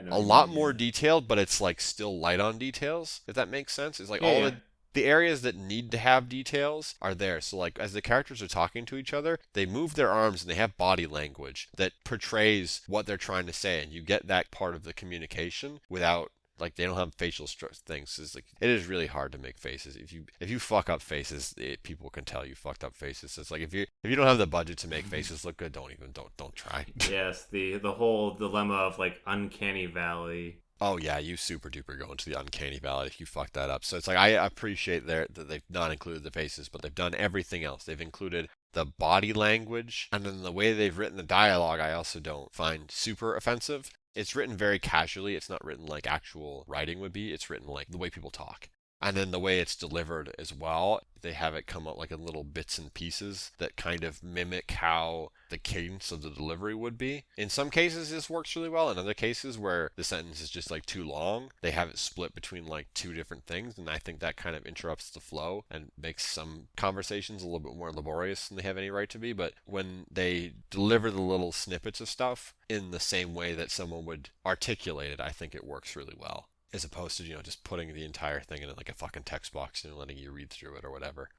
a lot more detailed, but it's like still light on details, if that makes sense. It's like the areas that need to have details are there. So like as the characters are talking to each other, they move their arms and they have body language that portrays what they're trying to say, and you get that part of the communication without. Like, they don't have facial things. It's like, it is really hard to make faces. If you fuck up faces, people can tell you fucked up faces. So it's like, if you don't have the budget to make faces look good, don't try. Yes, the whole dilemma of like Uncanny Valley. Oh yeah, you super duper go into the Uncanny Valley if you fuck that up. So it's like, I appreciate that they've not included the faces, but they've done everything else. They've included the body language, and then the way they've written the dialogue I also don't find super offensive. It's written very casually. It's not written like actual writing would be. It's written like the way people talk. And then the way it's delivered as well, they have it come out like in little bits and pieces that kind of mimic how the cadence of the delivery would be. In some cases, this works really well. In other cases, where the sentence is just like too long, they have it split between like 2 different things. And I think that kind of interrupts the flow and makes some conversations a little bit more laborious than they have any right to be. But when they deliver the little snippets of stuff in the same way that someone would articulate it, I think it works really well. As opposed to, just putting the entire thing in like a fucking text box and letting you read through it or whatever.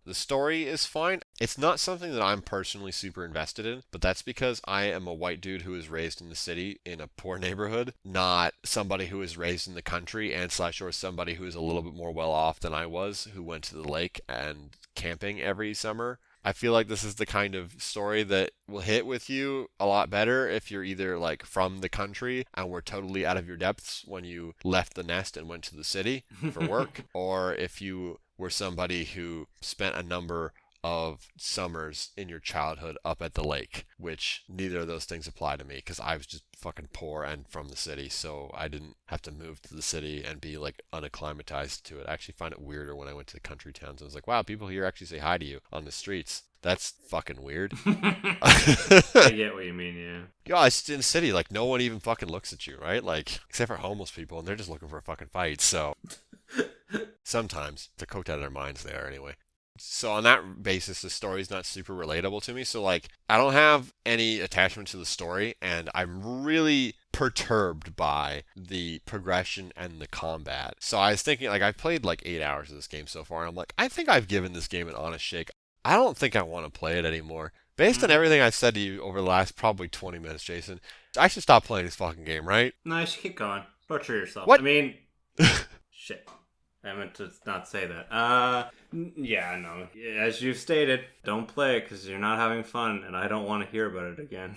The story is fine. It's not something that I'm personally super invested in, but that's because I am a white dude who was raised in the city in a poor neighborhood, not somebody who was raised in the country or somebody who is a little bit more well off than I was, who went to the lake and camping every summer. I feel like this is the kind of story that will hit with you a lot better if you're either like from the country and were totally out of your depths when you left the nest and went to the city for work, or if you were somebody who spent a number of summers in your childhood up at the lake, which neither of those things apply to me because I was just fucking poor and from the city, so I didn't have to move to the city and be like unacclimatized to it. I actually find it weirder when I went to the country towns. I was like, wow, people here actually say hi to you on the streets. That's fucking weird. I get what you mean, yeah. Yeah, it's in the city, like no one even fucking looks at you, right? Like, except for homeless people, and they're just looking for a fucking fight, so sometimes they're coked out of their minds there anyway. So on that basis, the story's not super relatable to me. So like, I don't have any attachment to the story, and I'm really perturbed by the progression and the combat. So I was thinking, like, I've played like 8 hours of this game so far, and I'm like, I think I've given this game an honest shake. I don't think I want to play it anymore. Based on everything I've said to you over the last probably 20 minutes, Jason, I should stop playing this fucking game, right? No, you should keep going. Butcher yourself. What? I mean, shit. I meant to not say that. Yeah, no. As you've stated, don't play it because you're not having fun, and I don't want to hear about it again.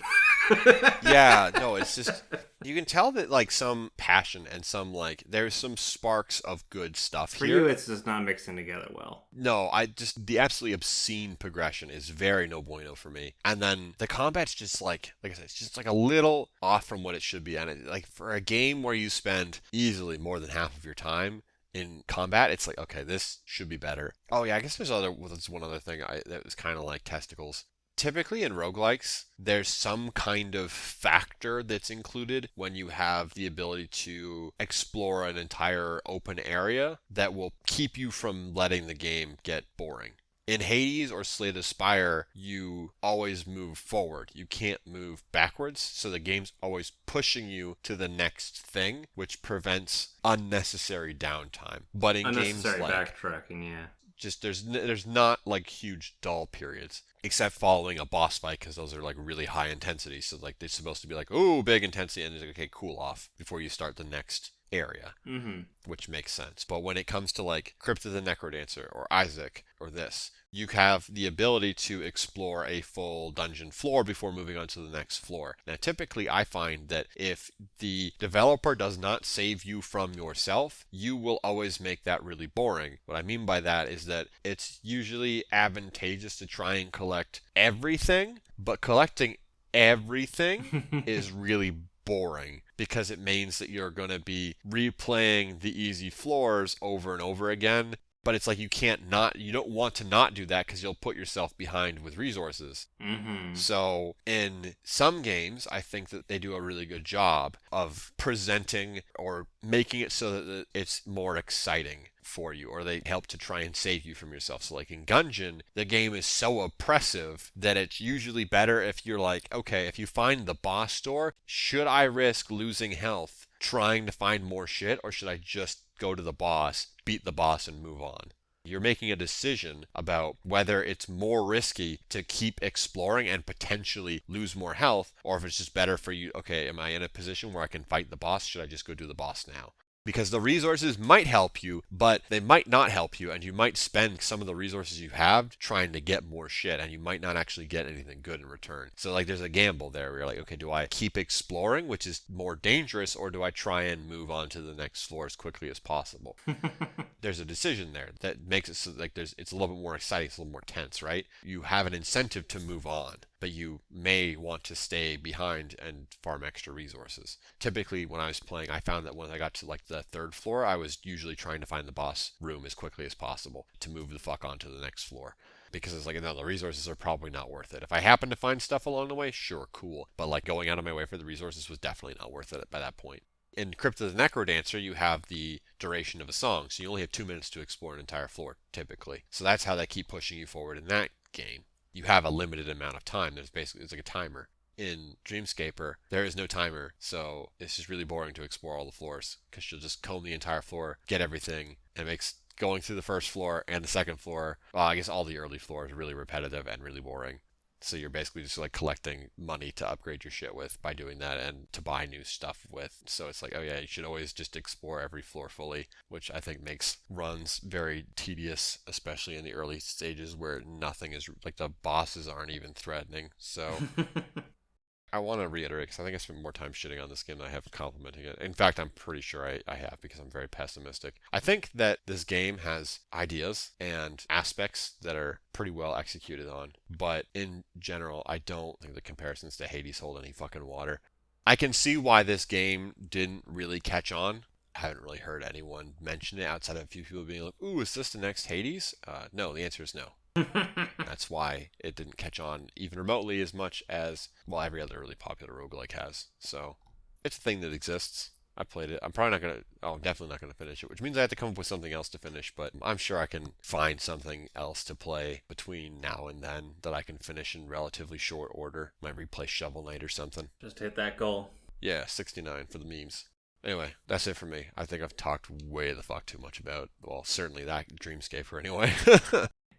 Yeah, no, it's just, you can tell that, like, some passion and some, like, there's some sparks of good stuff For here. you, it's just not mixing together well. No, the absolutely obscene progression is very no bueno for me. And then the combat's just like I said, it's just like a little off from what it should be. And it, like, for a game where you spend easily more than half of your time in combat, it's like, okay, this should be better. Oh yeah, I guess there's one other thing that was kind of like testicles. Typically in roguelikes, there's some kind of factor that's included when you have the ability to explore an entire open area that will keep you from letting the game get boring. In Hades or Slay the Spire, you always move forward. You can't move backwards, so the game's always pushing you to the next thing, which prevents unnecessary downtime. But in games like backtracking, yeah. just there's not like huge dull periods, except following a boss fight, because those are like really high intensity. So like they're supposed to be like, oh, big intensity, and it's like, okay, cool off before you start the next area, which makes sense. But when it comes to like Crypt of the Necrodancer or Isaac or this, you have the ability to explore a full dungeon floor before moving on to the next floor. Now, typically, I find that if the developer does not save you from yourself, you will always make that really boring. What I mean by that is that it's usually advantageous to try and collect everything, but collecting everything is really boring, because it means that you're going to be replaying the easy floors over and over again. But it's like you don't want to not do that, because you'll put yourself behind with resources. So in some games, I think that they do a really good job of presenting or making it so that it's more exciting for you, or they help to try and save you from yourself. So like in Gungeon, the game is so oppressive that it's usually better if you're like, okay, if you find the boss door, should I risk losing health trying to find more shit, or should I just go to the boss, beat the boss, and move on? You're making a decision about whether it's more risky to keep exploring and potentially lose more health, or if it's just better for you, okay, am I in a position where I can fight the boss? Should I just go do the boss now? Because the resources might help you, but they might not help you, and you might spend some of the resources you have trying to get more shit, and you might not actually get anything good in return. So like there's a gamble there where you're like, okay, do I keep exploring, which is more dangerous, or do I try and move on to the next floor as quickly as possible? There's a decision there that makes it so like it's a little bit more exciting, it's a little more tense, right? You have an incentive to move on, but you may want to stay behind and farm extra resources. Typically, when I was playing, I found that when I got to like the third floor, I was usually trying to find the boss room as quickly as possible to move the fuck on to the next floor. Because it's like, no, the resources are probably not worth it. If I happen to find stuff along the way, sure, cool. But like going out of my way for the resources was definitely not worth it by that point. In Crypt of the Necrodancer, you have the duration of a song, so you only have 2 minutes to explore an entire floor, typically. So that's how they keep pushing you forward in that game. You have a limited amount of time. It's like a timer. In Dreamscaper, there is no timer, so it's just really boring to explore all the floors, because you'll just comb the entire floor, get everything, and it makes going through the first floor and the second floor, well, I guess all the early floors, really repetitive and really boring. So you're basically just like collecting money to upgrade your shit with by doing that, and to buy new stuff with. So it's like, oh yeah, you should always just explore every floor fully, which I think makes runs very tedious, especially in the early stages where nothing is, like the bosses aren't even threatening. So I want to reiterate, because I think I spent more time shitting on this game than I have complimenting it. In fact, I'm pretty sure I have, because I'm very pessimistic. I think that this game has ideas and aspects that are pretty well executed on, but in general, I don't think the comparisons to Hades hold any fucking water. I can see why this game didn't really catch on. I haven't really heard anyone mention it outside of a few people being like, ooh, is this the next Hades? No, the answer is no. That's why it didn't catch on even remotely as much as, well, every other really popular roguelike has. So it's a thing that exists. I played it. I'm definitely not going to finish it, which means I have to come up with something else to finish, but I'm sure I can find something else to play between now and then that I can finish in relatively short order. Might replay Shovel Knight or something. Just hit that goal. Yeah, 69 for the memes. Anyway, that's it for me. I think I've talked way the fuck too much about, well, certainly that Dreamscaper anyway.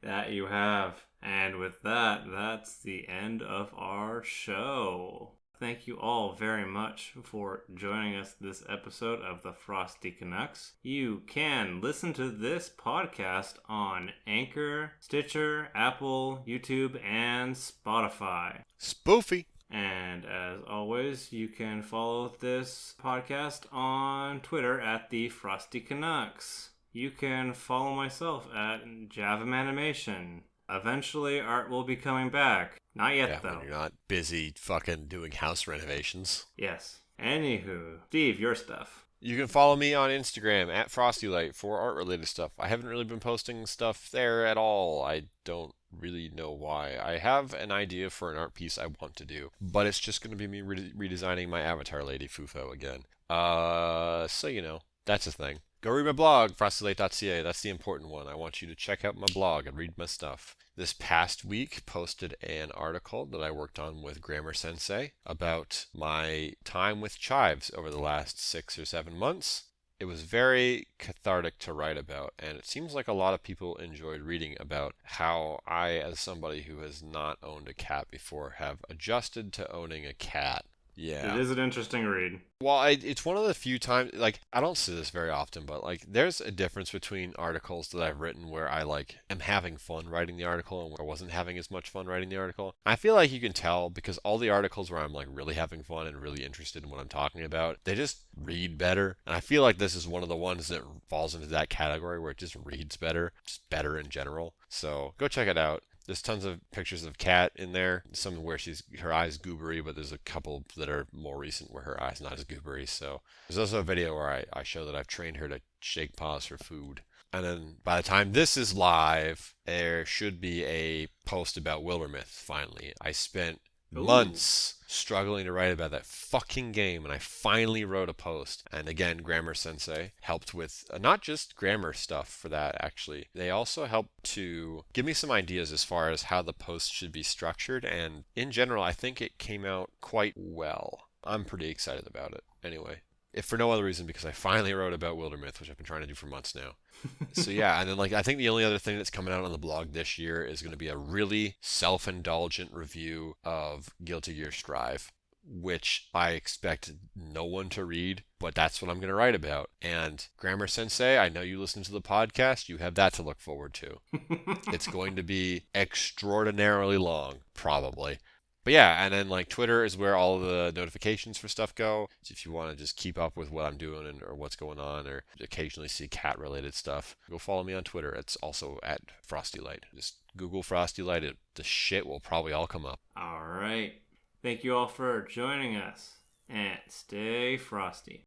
That you have. And with that, that's the end of our show. Thank you all very much for joining us this episode of the Frosty Canucks. You can listen to this podcast on Anchor, Stitcher, Apple, YouTube, and Spotify. Spoofy. And as always, you can follow this podcast on Twitter at the Frosty Canucks. You can follow myself at JavaManimation. Eventually, art will be coming back. Not yet, though. When you're not busy fucking doing house renovations. Yes. Anywho, Steve, your stuff. You can follow me on Instagram at FrostyLight for art-related stuff. I haven't really been posting stuff there at all. I don't really know why. I have an idea for an art piece I want to do, but it's just going to be me redesigning my avatar lady Fufo again. So you know, that's a thing. Go read my blog, frostylate.ca. That's the important one. I want you to check out my blog and read my stuff. This past week, posted an article that I worked on with Grammar Sensei about my time with chives over the last 6 or 7 months. It was very cathartic to write about, and it seems like a lot of people enjoyed reading about how I, as somebody who has not owned a cat before, have adjusted to owning a cat. Yeah. It is an interesting read. Well, it's one of the few times, like, I don't see this very often, but, like, there's a difference between articles that I've written where I, like, am having fun writing the article and where I wasn't having as much fun writing the article. I feel like you can tell because all the articles where I'm, like, really having fun and really interested in what I'm talking about, they just read better. And I feel like this is one of the ones that falls into that category where it just reads better, just better in general. So go check it out. There's tons of pictures of Kat in there. Some where her eyes goobery, but there's a couple that are more recent where her eyes not as goobery. So there's also a video where I show that I've trained her to shake paws for food. And then by the time this is live, there should be a post about Wildermyth finally. I spent months struggling to write about that fucking game, and I finally wrote a post. And again, Grammar Sensei helped with not just grammar stuff for that, actually. They also helped to give me some ideas as far as how the post should be structured, and in general, I think it came out quite well. I'm pretty excited about it. Anyway, if for no other reason, because I finally wrote about Wildermyth, which I've been trying to do for months now. So yeah, and then I think the only other thing that's coming out on the blog this year is going to be a really self-indulgent review of Guilty Gear Strive, which I expect no one to read, but that's what I'm going to write about. And Grammar Sensei, I know you listen to the podcast, you have that to look forward to. It's going to be extraordinarily long, probably. But yeah, and then Twitter is where all the notifications for stuff go. So if you want to just keep up with what I'm doing or what's going on, or occasionally see cat-related stuff, go follow me on Twitter. It's also at FrostyLight. Just Google FrostyLight. The shit will probably all come up. All right. Thank you all for joining us, and stay frosty.